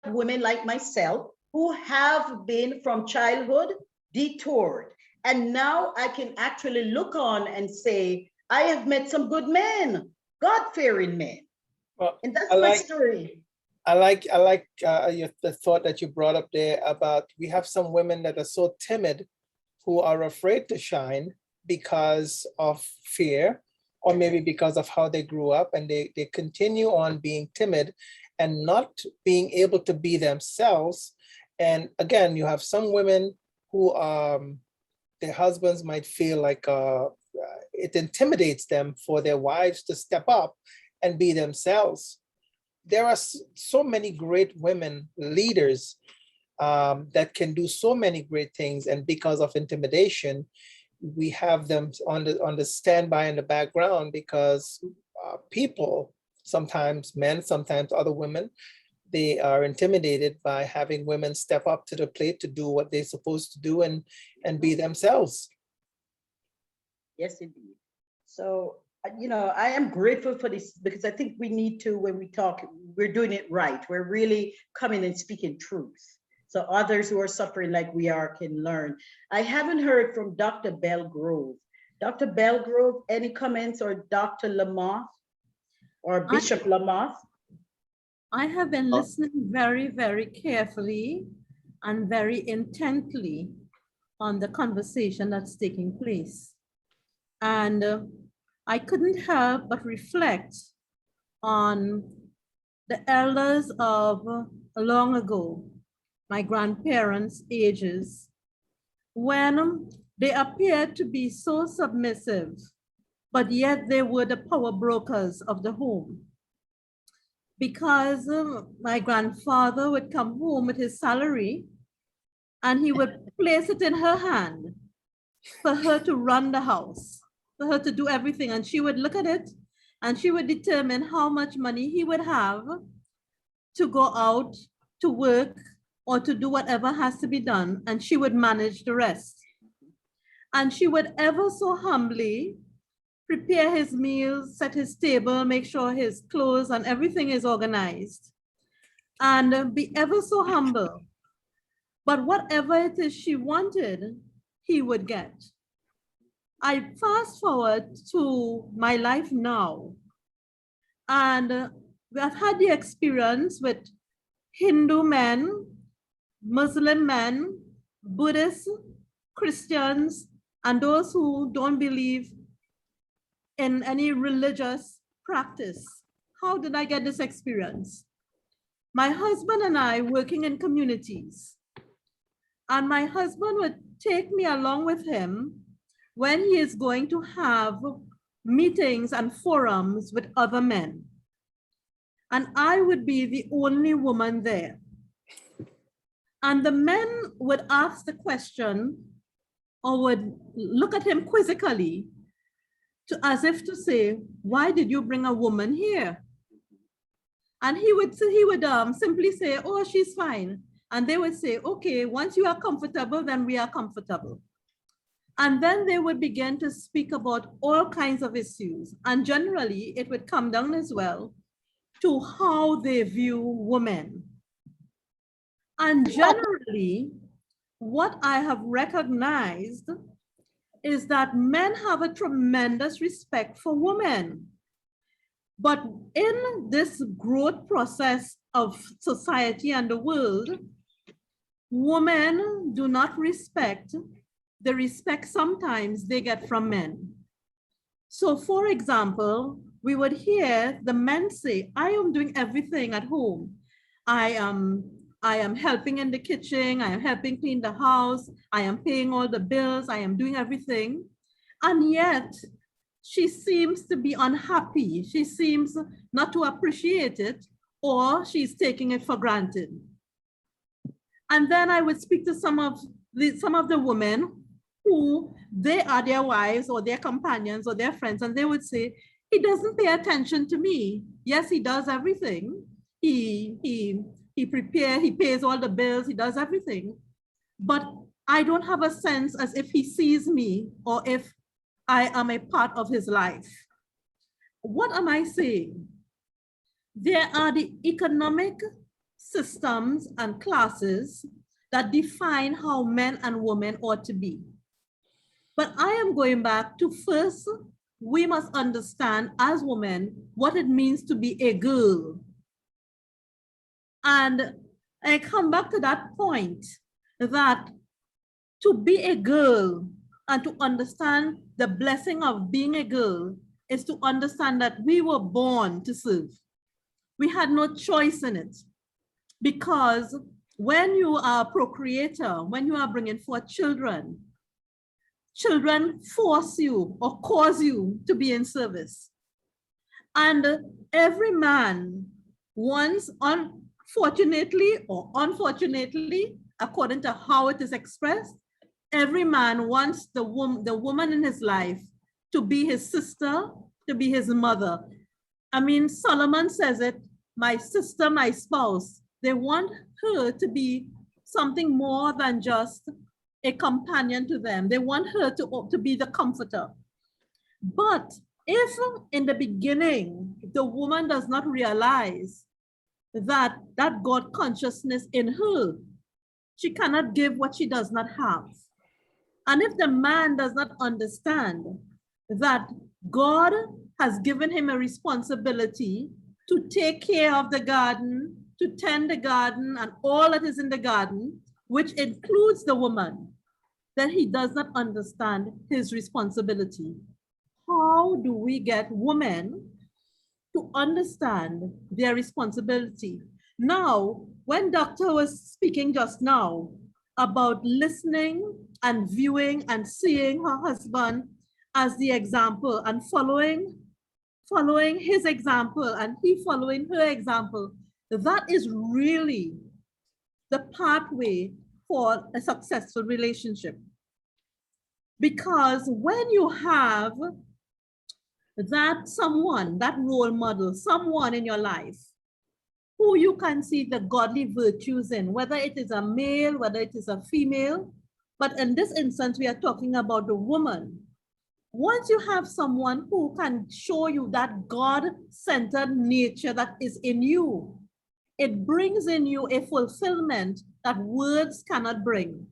women like myself who have been from childhood detoured. And now I can actually look on and say, I have met some good men, God-fearing men. Well, and that's my story. I like the thought that you brought up there about we have some women that are so timid who are afraid to shine because of fear, or maybe because of how they grew up, and they continue on being timid and not being able to be themselves. And again, you have some women who their husbands might feel like it intimidates them for their wives to step up and be themselves. There are so many great women leaders that can do so many great things, and because of intimidation, we have them on the standby in the background, because people, sometimes men, sometimes other women, they are intimidated by having women step up to the plate to do what they're supposed to do and be themselves. Yes, indeed. So, you know, I am grateful for this, because I think we need to, when we talk, we're doing it right. We're really coming and speaking truth, so others who are suffering like we are can learn. I haven't heard from Dr. Belgrove. Dr. Belgrove, any comments, or Dr. Lamothe or Bishop Lamothe? I have been listening very, very carefully and very intently on the conversation that's taking place. And I couldn't help but reflect on the elders of long ago, my grandparents' ages, when they appeared to be so submissive, but yet they were the power brokers of the home. Because my grandfather would come home with his salary and he would place it in her hand for her to run the house, for her to do everything. And she would look at it and she would determine how much money he would have to go out to work or to do whatever has to be done, and she would manage the rest. And she would ever so humbly prepare his meals, set his table, make sure his clothes and everything is organized, and be ever so humble. But whatever it is she wanted, he would get. I fast forward to my life now, and I've had the experience with Hindu men, Muslim men, Buddhists, Christians, and those who don't believe in any religious practice. How did I get this experience? My husband and I working in communities, and my husband would take me along with him when he is going to have meetings and forums with other men. And I would be the only woman there. And the men would ask the question or would look at him quizzically as if to say, why did you bring a woman here? And he would simply say, oh, she's fine. And they would say, okay, once you are comfortable, then we are comfortable. And then they would begin to speak about all kinds of issues. And generally, it would come down as well to how they view women. And generally, what I have recognized is that men have a tremendous respect for women. But in this growth process of society and the world, women do not respect the respect sometimes they get from men. So for example, we would hear the men say, I am doing everything at home. I am helping in the kitchen, I am helping clean the house, I am paying all the bills, I am doing everything. And yet, she seems to be unhappy. She seems not to appreciate it, or she's taking it for granted. And then I would speak to some of the women who they are their wives or their companions or their friends, and they would say, he doesn't pay attention to me. Yes, he does everything. He prepares, he pays all the bills, he does everything. But I don't have a sense as if he sees me or if I am a part of his life. What am I saying? There are the economic systems and classes that define how men and women ought to be. But I am going back to first, we must understand as women what it means to be a girl. And I come back to that point that to be a girl and to understand the blessing of being a girl is to understand that we were born to serve. We had no choice in it, because when you are a procreator, when you are bringing forth children, children force you or cause you to be in service. And every man wants, unfortunately or unfortunately, according to how it is expressed, every man wants the woman in his life to be his sister, to be his mother. I mean, Solomon says it, my sister, my spouse. They want her to be something more than just a companion to them. They want her to be the comforter. But if in the beginning, the woman does not realize that God consciousness in her, she cannot give what she does not have. And if the man does not understand that God has given him a responsibility to take care of the garden, to tend the garden and all that is in the garden, which includes the woman, then he does not understand his responsibility. How do we get women to understand their responsibility? Now, when Doctor was speaking just now about listening and viewing and seeing her husband as the example and following his example and he following her example, that is really the pathway for a successful relationship. Because when you have that someone, that role model, someone in your life who you can see the godly virtues in, whether it is a male, whether it is a female, but in this instance, we are talking about the woman. Once you have someone who can show you that God-centered nature that is in you, it brings in you a fulfillment that words cannot bring.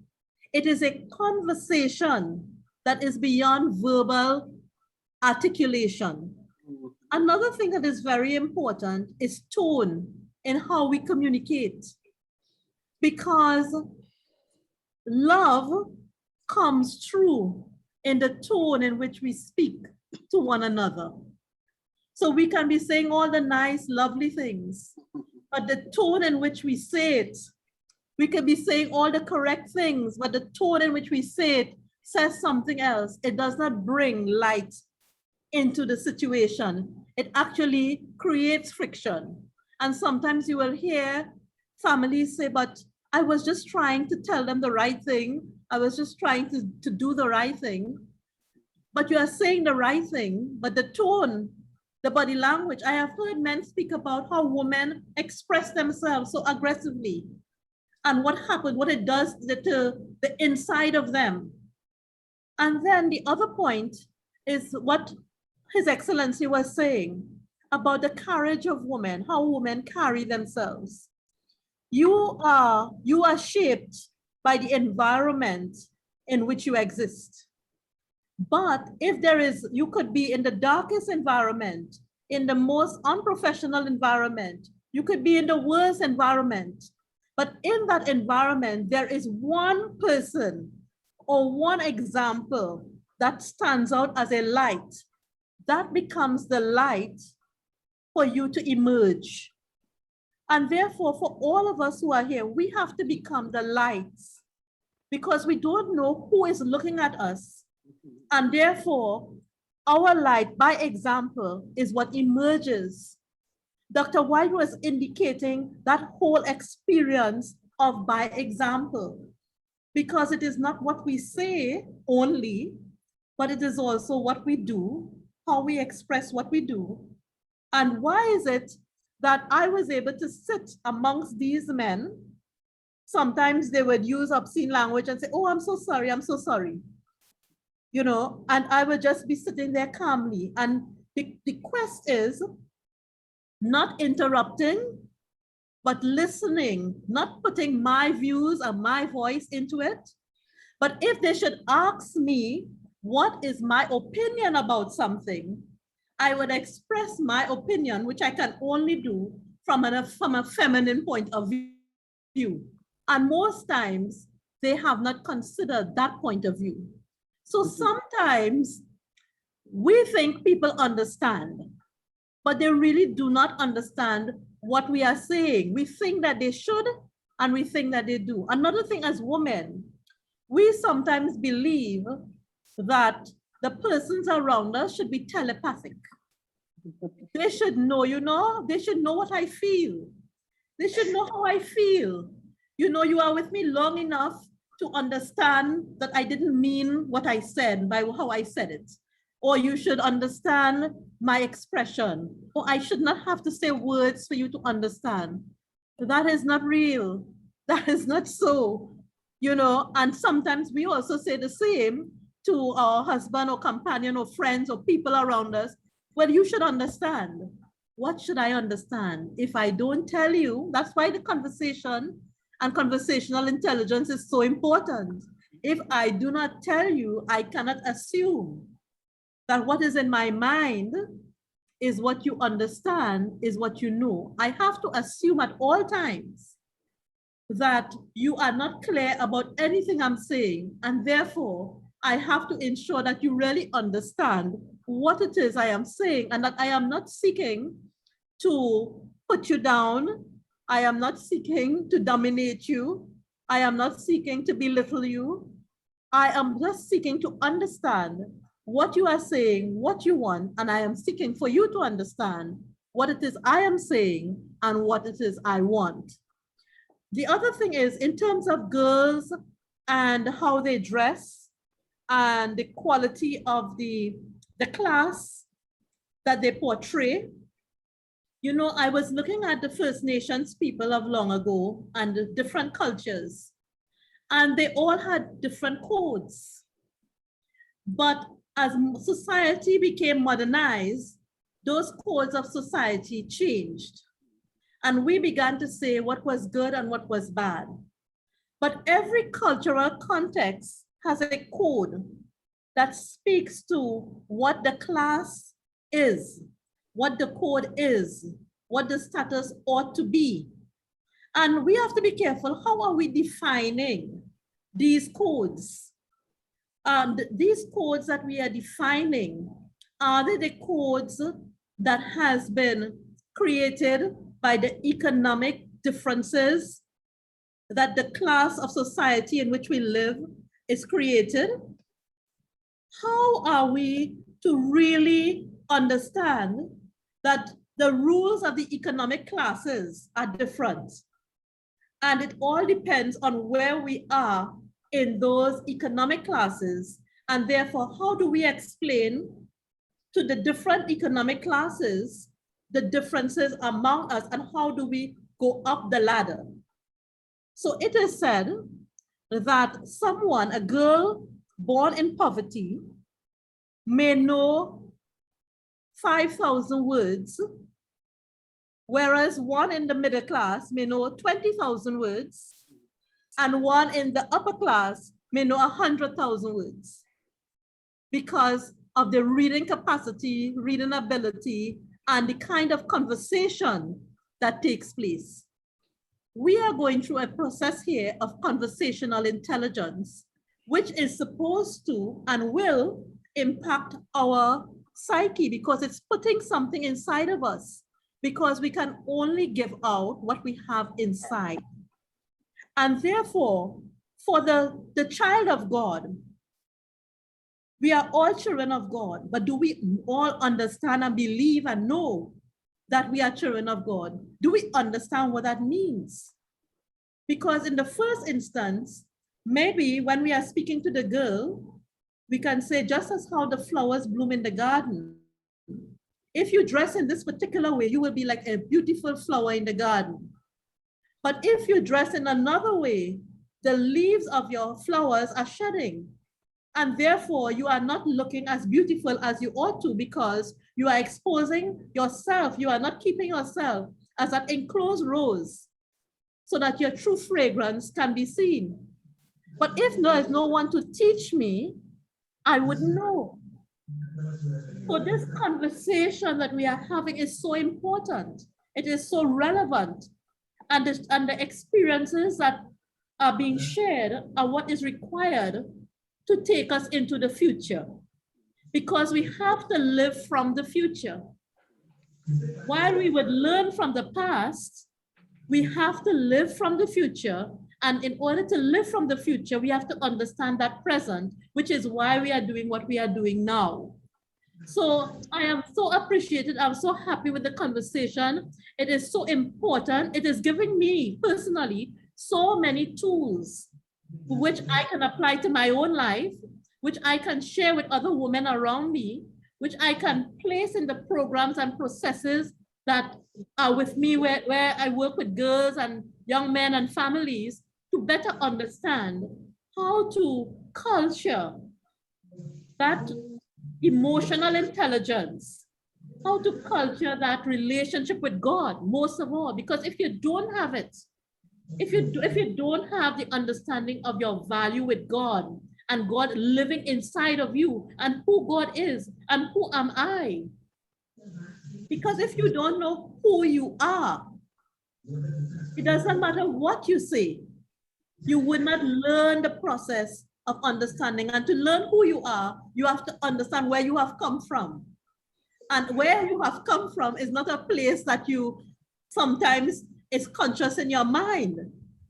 It is a conversation that is beyond verbal articulation. Another thing that is very important is tone in how we communicate, because love comes through in the tone in which we speak to one another. So we can be saying all the nice, lovely things, but the tone in which we say it, we can be saying all the correct things, but the tone in which we say it says something else. It does not bring light into the situation. It actually creates friction. And sometimes you will hear families say, but I was just trying to tell them the right thing. I was just trying to do the right thing. But you are saying the right thing, but the tone, the body language, I have heard men speak about how women express themselves so aggressively and what happened, what it does to the inside of them. And then the other point is what His Excellency was saying about the courage of women, how women carry themselves. You are shaped by the environment in which you exist. But if there is, you could be in the darkest environment, in the most unprofessional environment, you could be in the worst environment. But in that environment, there is one person or one example that stands out as a light. That becomes the light for you to emerge. And therefore, for all of us who are here, we have to become the lights because we don't know who is looking at us. And therefore, our light, by example, is what emerges. Dr. White was indicating that whole experience of by example, because it is not what we say only, but it is also what we do, how we express what we do. And why is it that I was able to sit amongst these men? Sometimes they would use obscene language and say, oh, I'm so sorry, I'm so sorry. You know, and I would just be sitting there calmly. And the quest is not interrupting, but listening, not putting my views or my voice into it. But if they should ask me, what is my opinion about something, I would express my opinion, which I can only do from a feminine point of view. And most times, they have not considered that point of view. So sometimes we think people understand, but they really do not understand what we are saying. We think that they should, and we think that they do. Another thing as women, we sometimes believe that the persons around us should be telepathic. They should know, you know, they should know what I feel. They should know how I feel. You know, you are with me long enough to understand that I didn't mean what I said by how I said it. Or you should understand my expression. Or I should not have to say words for you to understand. That is not real. That is not so, you know. And sometimes we also say the same to our husband or companion or friends or people around us. Well, you should understand. What should I understand? If I don't tell you, that's why the conversation and conversational intelligence is so important. If I do not tell you, I cannot assume that what is in my mind is what you understand, is what you know. I have to assume at all times that you are not clear about anything I'm saying, and therefore I have to ensure that you really understand what it is I am saying, and that I am not seeking to put you down. I am not seeking to dominate you. I am not seeking to belittle you. I am just seeking to understand what you are saying, what you want, and I am seeking for you to understand what it is I am saying and what it is I want. The other thing is in terms of girls and how they dress and the quality of the class that they portray. You know, I was looking at the First Nations people of long ago and the different cultures, and they all had different codes. But as society became modernized, those codes of society changed. And we began to say what was good and what was bad. But every cultural context has a code that speaks to what the class is, what the code is, what the status ought to be. And we have to be careful, how are we defining these codes? And these codes that we are defining, are they the codes that has been created by the economic differences that the class of society in which we live is created? How are we to really understand that the rules of the economic classes are different? And it all depends on where we are in those economic classes. And therefore, how do we explain to the different economic classes the differences among us, and how do we go up the ladder? So it is said that someone, a girl born in poverty, may know 5,000 words, whereas one in the middle class may know 20,000 words, and one in the upper class may know 100,000 words because of the reading capacity, reading ability, and the kind of conversation that takes place. We are going through a process here of conversational intelligence, which is supposed to and will impact our psyche because it's putting something inside of us, because we can only give out what we have inside. And therefore, for the child of God, we are all children of God, but do we all understand and believe and know that we are children of God? Do we understand what that means? Because in the first instance, maybe when we are speaking to the girl, we can say, just as how the flowers bloom in the garden, if you dress in this particular way, you will be like a beautiful flower in the garden. But if you dress in another way, the leaves of your flowers are shedding. And therefore, you are not looking as beautiful as you ought to, because you are exposing yourself. You are not keeping yourself as an enclosed rose so that your true fragrance can be seen. But if there is no one to teach me, I wouldn't know. So this conversation that we are having is so important. It is so relevant. And the experiences that are being shared are what is required to take us into the future, because we have to live from the future. While we would learn from the past, we have to live from the future. And in order to live from the future, we have to understand that present, which is why we are doing what we are doing now. So I am so appreciated. I'm so happy with the conversation. It is so important. It is giving me personally so many tools which I can apply to my own life, which I can share with other women around me, which I can place in the programs and processes that are with me where I work with girls and young men and families to better understand how to culture that emotional intelligence, how to culture that relationship with God, most of all, because if you don't have it, if you don't have the understanding of your value with God and God living inside of you and who God is and who am I, because if you don't know who you are, it doesn't matter what you say, you would not learn the process of understanding. And to learn who you are, you have to understand where you have come from. And where you have come from is not a place that you sometimes is conscious in your mind,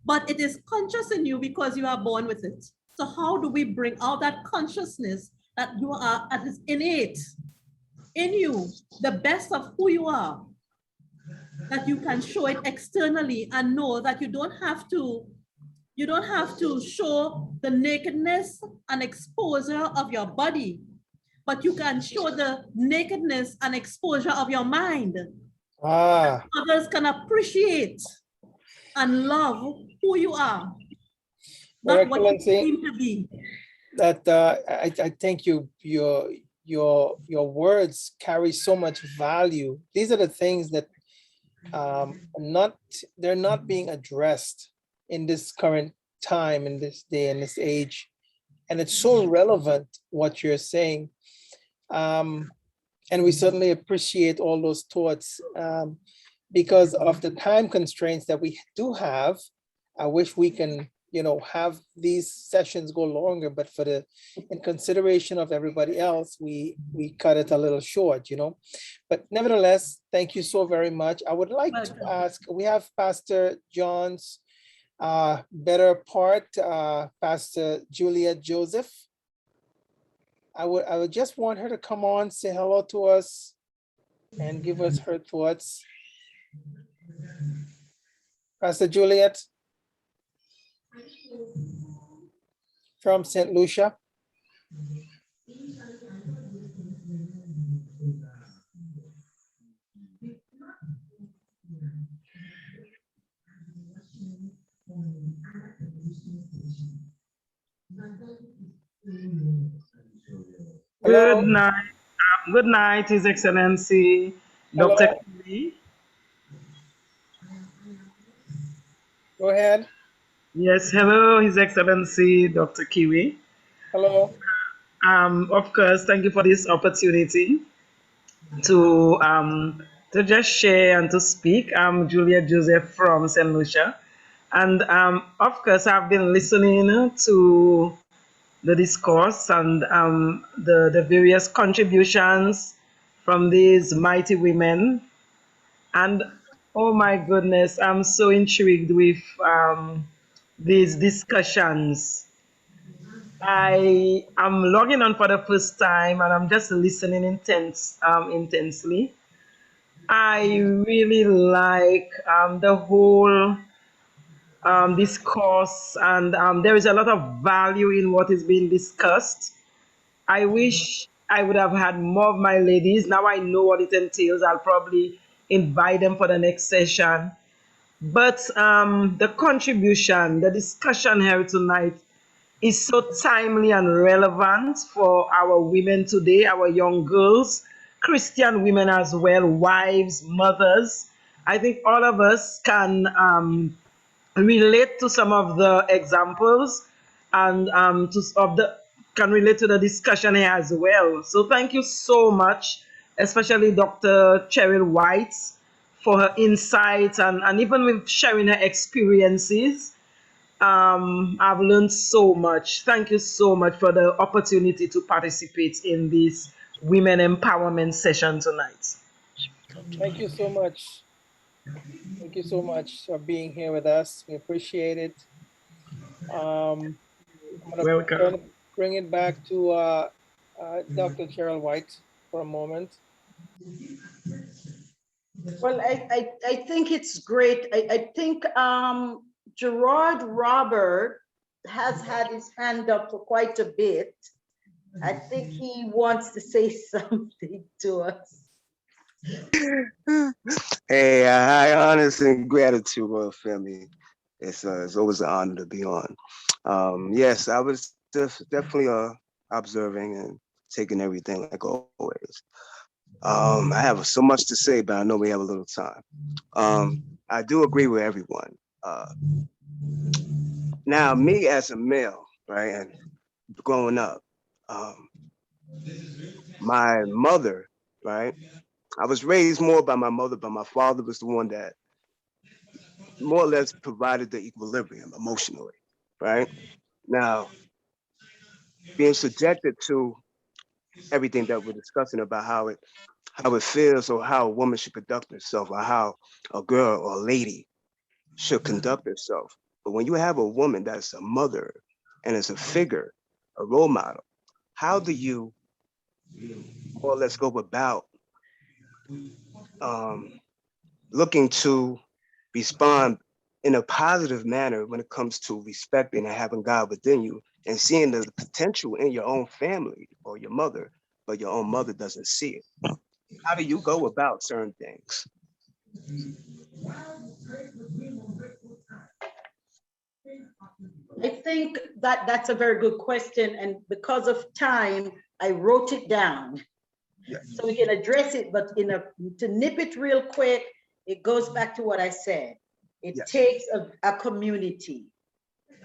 but it is conscious in you because you are born with it. So how do we bring out that consciousness that you are, that is innate in you, the best of who you are? that you can show it externally and know that you don't have to show the nakedness and exposure of your body, but you can show the nakedness and exposure of your mind. Ah, Others can appreciate and love who you are, Your not what you Excellency, seem to be. that I think your words carry so much value. These are the things that not they're not being addressed in this current time, in this day, in this age, and it's so relevant what you're saying. And we certainly appreciate all those thoughts. Because of the time constraints that we do have, I wish we can, have these sessions go longer, but in consideration of everybody else, we cut it a little short, But nevertheless, thank you so very much. I would like to Welcome. ask, we have Pastor John's better part, Pastor Julia Joseph. I would just want her to come on, say hello to us, and give us her thoughts. Pastor Juliet from St. Lucia. Good Hello, night. Good night, His Excellency Dr. hello, Kiwi. go ahead. Yes, hello, His Excellency Dr. Kiwi. Hello. Of course, thank you for this opportunity to just share and to speak. I'm Julia Joseph from St. Lucia. And of course, I've been listening to the discourse and the various contributions from these mighty women. And oh my goodness, I'm so intrigued with these discussions. I am logging on for the first time and I'm just listening intensely. I really like the whole discourse, and there is a lot of value in what is being discussed. I wish I would have had more of my ladies. Now I know what it entails. I'll probably invite them for the next session. But the contribution, the discussion here tonight is so timely and relevant for our women today, our young girls, Christian women as well, wives, mothers. I think all of us can relate to some of the examples and can relate to the discussion here as well. So thank you so much, especially Dr. Cheryl White, for her insights and even with sharing her experiences. I've learned so much. Thank you so much for the opportunity to participate in this women empowerment session tonight. Thank you so much. Thank you so much for being here with us. We appreciate it. I'm gonna Welcome. bring it back to Dr. Cheryl White for a moment. Well, I think it's great. I think Gerard Robert has had his hand up for quite a bit. I think he wants to say something to us. Hey, high honors and gratitude, Royal Family. It's always an honor to be on. Yes, I was definitely observing and taking everything like always. I have so much to say, but I know we have a little time. I do agree with everyone. Now, me as a male, right, and growing up, my mother, right, I was raised more by my mother, but my father was the one that more or less provided the equilibrium emotionally, right? Now, being subjected to everything that we're discussing about how it feels or how a woman should conduct herself or how a girl or a lady should conduct herself. But when you have a woman that's a mother and is a figure, a role model, how do you more or less go about looking to respond in a positive manner when it comes to respecting and having God within you and seeing the potential in your own family or your mother, but your own mother doesn't see it. How do you go about certain things? I think that that's a very good question. And because of time, I wrote it down. Yes. So we can address it, but to nip it real quick, it goes back to what I said. It Yes. takes a community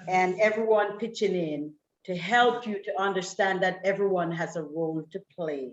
and everyone pitching in to help you to understand that everyone has a role to play,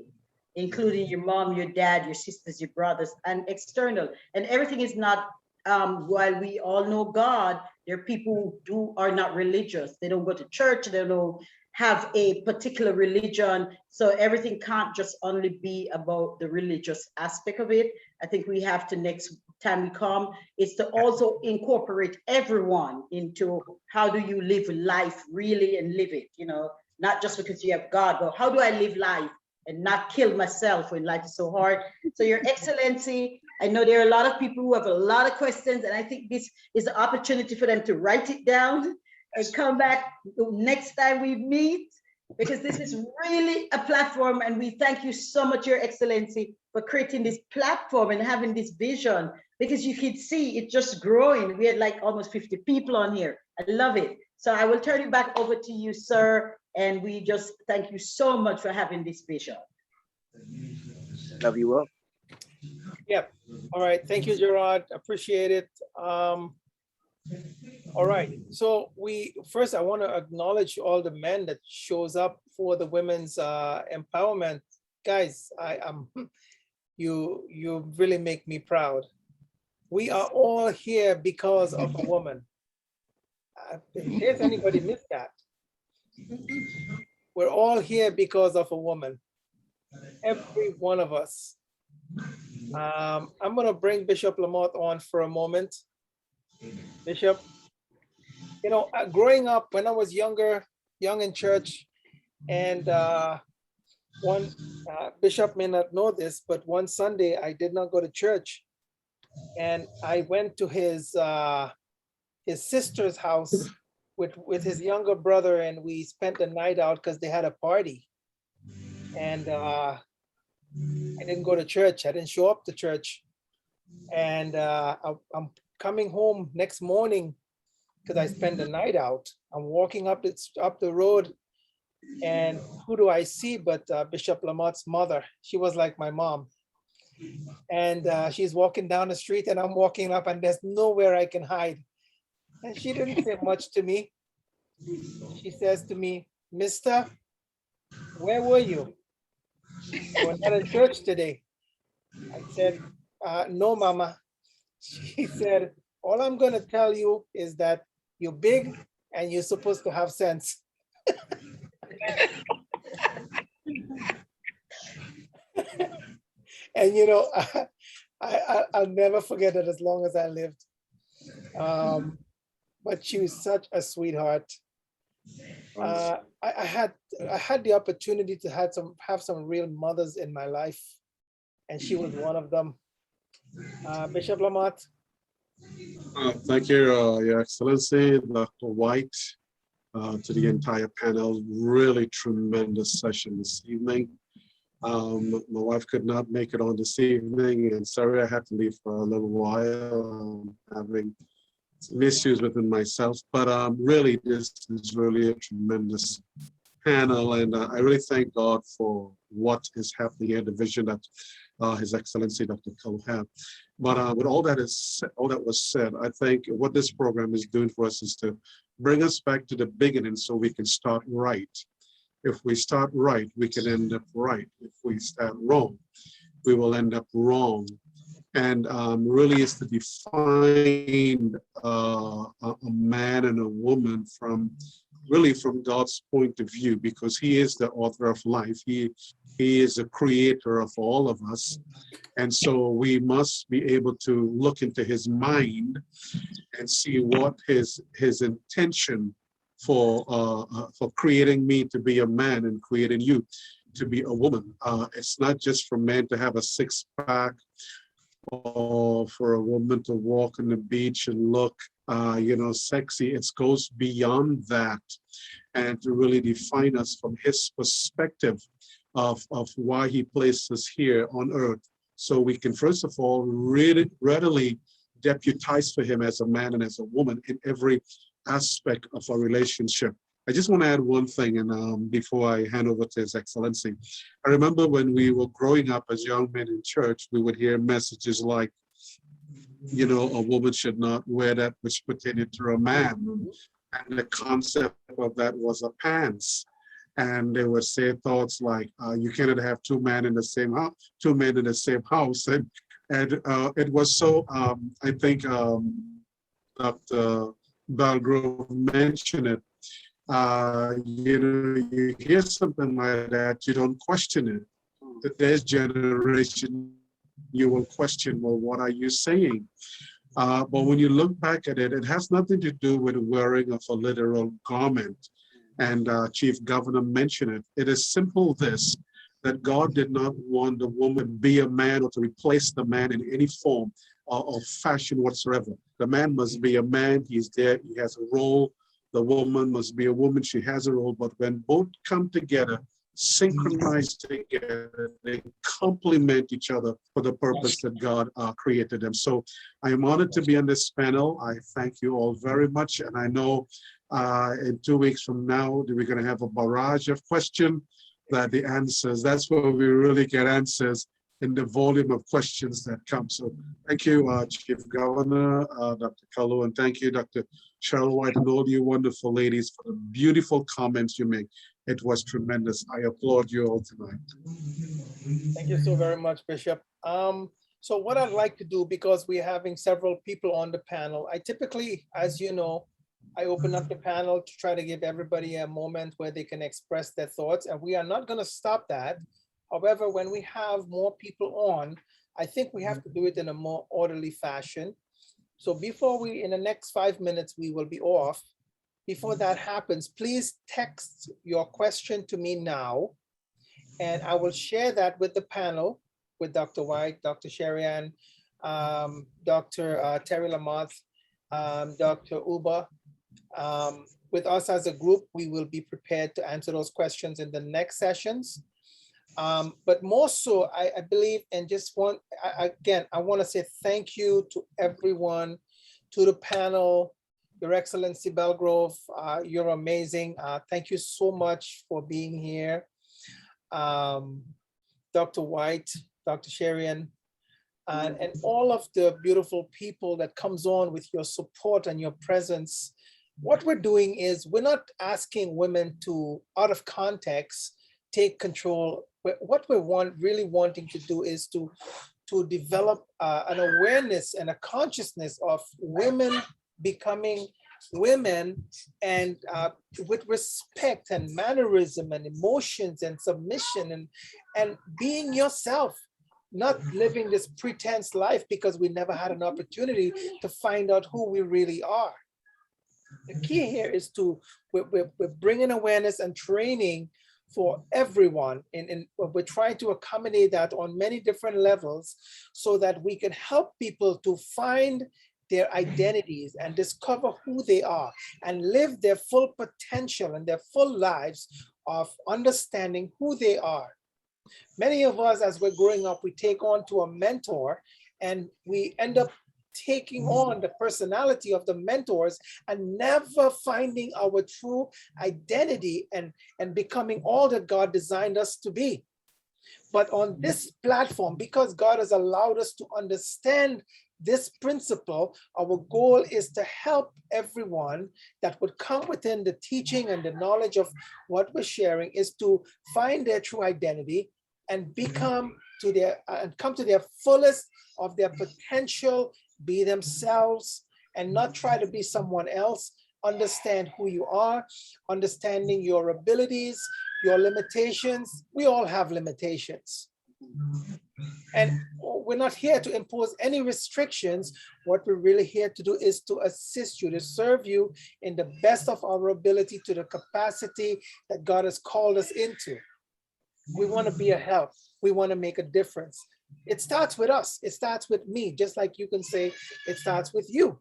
including your mom, your dad, your sisters, your brothers, and external. And everything is not, while we all know God, there are people who are not religious. They don't go to church, they don't have a particular religion. So everything can't just only be about the religious aspect of it. I think we have to, next time we come, is to also incorporate everyone into how do you live life really and live it, you know, not just because you have God, but how do I live life and not kill myself when life is so hard. So Your Excellency, I know there are a lot of people who have a lot of questions, and I think this is the opportunity for them to write it down and come back next time we meet, because this is really a platform, and we thank you so much, Your Excellency, for creating this platform and having this vision, because you can see it just growing. We had like almost 50 people on here. I love it. So I will turn it back over to you, sir, and we just thank you so much for having this vision. Love you all. Yep. All right. Thank you, Gerard. Appreciate it. All right. So I want to acknowledge all the men that shows up for the women's empowerment. Guys, you really make me proud. We are all here because of a woman. In case anybody missed that, we're all here because of a woman. Every one of us. I'm going to bring Bishop Lamott on for a moment. Bishop, you know, growing up when I was young in church, and Bishop may not know this, but one Sunday I did not go to church, and I went to his sister's house with his younger brother, and we spent the night out because they had a party. And I didn't go to church. I didn't show up to church. And I'm coming home next morning because I spent the night out. I'm walking up the road, and who do I see but Bishop Lamott's mother? She was like my mom. And she's walking down the street, and I'm walking up, and there's nowhere I can hide. And she didn't say much to me. She says to me, "Mister, where were you? You were not in church today." I said, "No, Mama." She said, "All I'm going to tell you is that you're big and you're supposed to have sense." And you know, I'll never forget it as long as I lived. But she was such a sweetheart. I had the opportunity to have some real mothers in my life, and she was one of them. Bishop Lamott. Thank you, Your Excellency, Dr. White, to the entire panel. Really tremendous session this evening. My wife could not make it on this evening, and sorry I had to leave for a little while, having some issues within myself. But really, this is really a tremendous panel, and I really thank God for what is happening here, the vision that His Excellency Dr. Kalloo had. But with all that was said, I think what this program is doing for us is to bring us back to the beginning so we can start right. If we start right, we can end up right. If we start wrong, we will end up wrong. And really is to define a man and a woman from God's point of view, because He is the author of life. He is a creator of all of us. And so we must be able to look into His mind and see what his intention for creating me to be a man and creating you to be a woman. It's not just for men to have a six-pack or for a woman to walk on the beach and look, sexy. It goes beyond that, and to really define us from his perspective of why he placed us here on earth. So we can, first of all, really readily deputize for him as a man and as a woman in every aspect of our relationship. I just want to add one thing, and before I hand over to His Excellency, I remember when we were growing up as young men in church, we would hear messages like, a woman should not wear that which pertained to a man. And the concept of that was a pants. And they would say thoughts like, you cannot have two men in the same house, And it was so, I think Dr. Belgrove mentioned it. You hear something like that, you don't question it. Today's generation, you will question, well, what are you saying? But when you look back at it, it has nothing to do with the wearing of a literal garment. And Chief Governor mentioned it. It is simple this, that God did not want the woman to be a man or to replace the man in any form or fashion whatsoever. The man must be a man, he's there, he has a role. The woman must be a woman, she has a role. But when both come together, synchronized together, they complement each other for the purpose that God created them. So I am honored to be on this panel. I thank you all very much. And I know in 2 weeks from now, we're going to have a barrage of questions that the answers, that's where we really get answers in the volume of questions that come. So thank you, Chief Governor, Dr. Kalloo, and thank you, Dr. Cheryl White, and all you wonderful ladies for the beautiful comments you make. It was tremendous. I applaud you all tonight. Thank you so very much, Bishop. So what I'd like to do, because we're having several people on the panel, I typically, as you know, I open up the panel to try to give everybody a moment where they can express their thoughts, and we are not going to stop that. However, when we have more people on, I think we have to do it in a more orderly fashion. So before in the next 5 minutes, we will be off. Before that happens, please text your question to me now, and I will share that with the panel, with Dr. White, Dr. Sherian, Dr. Terry Lamont, Dr. Uba. With us as a group, we will be prepared to answer those questions in the next sessions. But more so, I believe, and just I want to say thank you to everyone, to the panel, Your Excellency Belgrove, you're amazing. Thank you so much for being here. Dr. White, Dr. Sherian, and all of the beautiful people that comes on with your support and your presence. What we're doing is we're not asking women to, out of context, take control. What we're really wanting to do is to develop an awareness and a consciousness of women becoming women, and with respect and mannerism and emotions and submission and being yourself, not living this pretense life because we never had an opportunity to find out who we really are. The key here is we're bringing awareness and training for everyone, and we're trying to accommodate that on many different levels so that we can help people to find their identities and discover who they are and live their full potential and their full lives of understanding who they are. Many of us, as we're growing up, we take on to a mentor and we end up taking on the personality of the mentors and never finding our true identity and becoming all that God designed us to be. But on this platform, because God has allowed us to understand this principle, our goal is to help everyone that would come within the teaching and the knowledge of what we're sharing, is to find their true identity and come to their fullest of their potential, be themselves and not try to be someone else. Understand who you are, understanding your abilities, your limitations. We all have limitations. And we're not here to impose any restrictions. What we're really here to do is to assist you, to serve you in the best of our ability, to the capacity that God has called us into. We want to be a help. We want to make a difference. It starts with us. It starts with me, just like you can say it starts with you.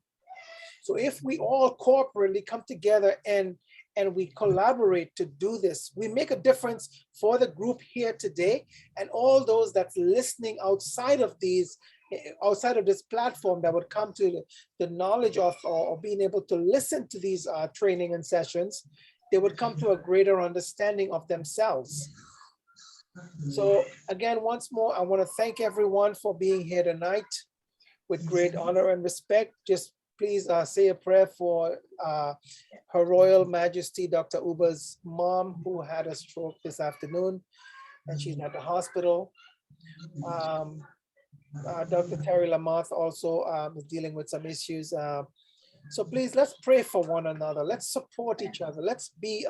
So if we all corporately come together and we collaborate to do this, we make a difference for the group here today and all those that's listening outside of this platform that would come to the knowledge of or being able to listen to these training and sessions. They would come to a greater understanding of themselves. So again, once more, I want to thank everyone for being here tonight with great honor and respect. Just please say a prayer for Her Royal Majesty, Dr. Uba's mom, who had a stroke this afternoon, and she's at the hospital. Dr. Terry Lamoth also is dealing with some issues. So please, let's pray for one another. Let's support each other. Let's be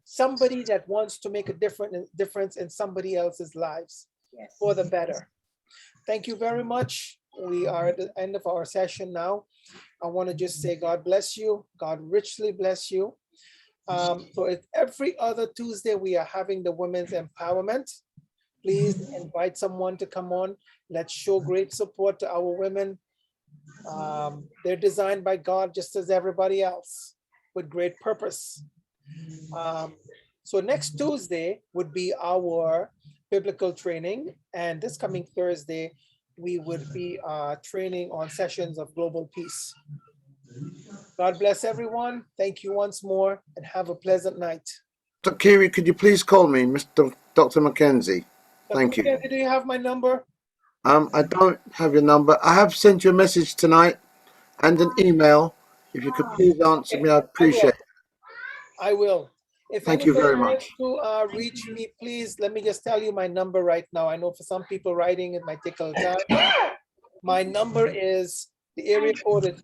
somebody that wants to make a difference in somebody else's lives for the better. Thank you very much. We are at the end of our session now. I want to just say God bless you. God richly bless you. So it's every other Tuesday we are having the women's empowerment. Please invite someone to come on. Let's show great support to our women. They're designed by God just as everybody else with great purpose. So next Tuesday would be our biblical training, and this coming Thursday we would be training on sessions of global peace. God bless everyone. Thank you once more and have a pleasant night. Dr. Kiwi, could you please call me Dr. Mackenzie? Thank you. Do you have my number? I don't have your number. I have sent you a message tonight and an email. If you could please answer me, I'd appreciate it. I will. If Thank you very much. To reach me, please let me just tell you my number right now. I know for some people writing it might take a little time. My number is, the area code is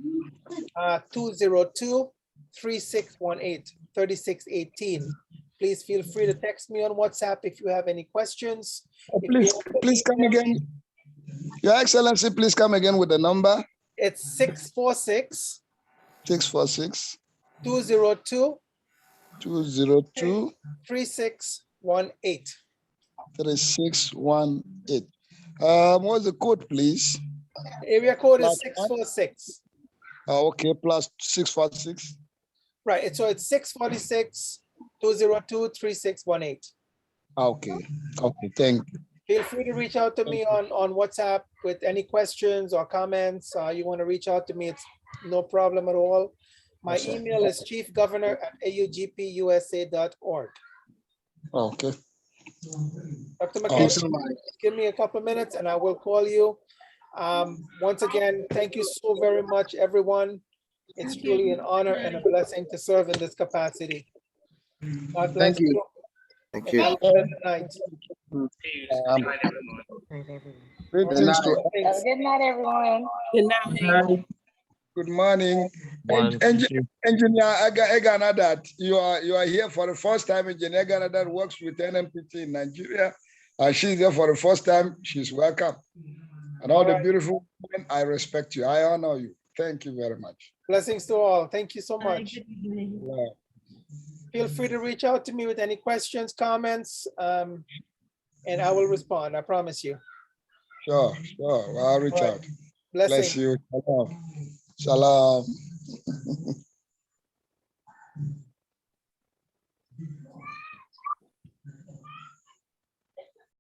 646-202-3618, 3618. Please feel free to text me on WhatsApp if you have any questions. Please come again. Your Excellency, please come again with the number. It's 646 202 3618. 3618. What's the code, please? Area code is 646. Okay, plus 646. Right, so it's 646-202-3618. Okay, thank you. Feel free to reach out to me on WhatsApp with any questions or comments. You want to reach out to me, it's no problem at all. My email is chiefgovernor@augpusa.org. Okay. Dr. McKenzie, give me a couple of minutes and I will call you. Once again, thank you so very much, everyone. It's truly an honor and a blessing to serve in this capacity. God bless you. Thank you. Have a pleasant night. Greetings to Good night, everyone. Good night. Good morning. Engineer Egana, that you are here for the first time. Engineer Egana that works with NMPT in Nigeria. She's there for the first time. She's welcome. And all the beautiful women, I respect you. I honor you. Thank you very much. Blessings to all. Thank you so much. Feel free to reach out to me with any questions, comments, and I will respond. I promise you. Sure. I'll reach out. Blessings. Bless you. Shalom.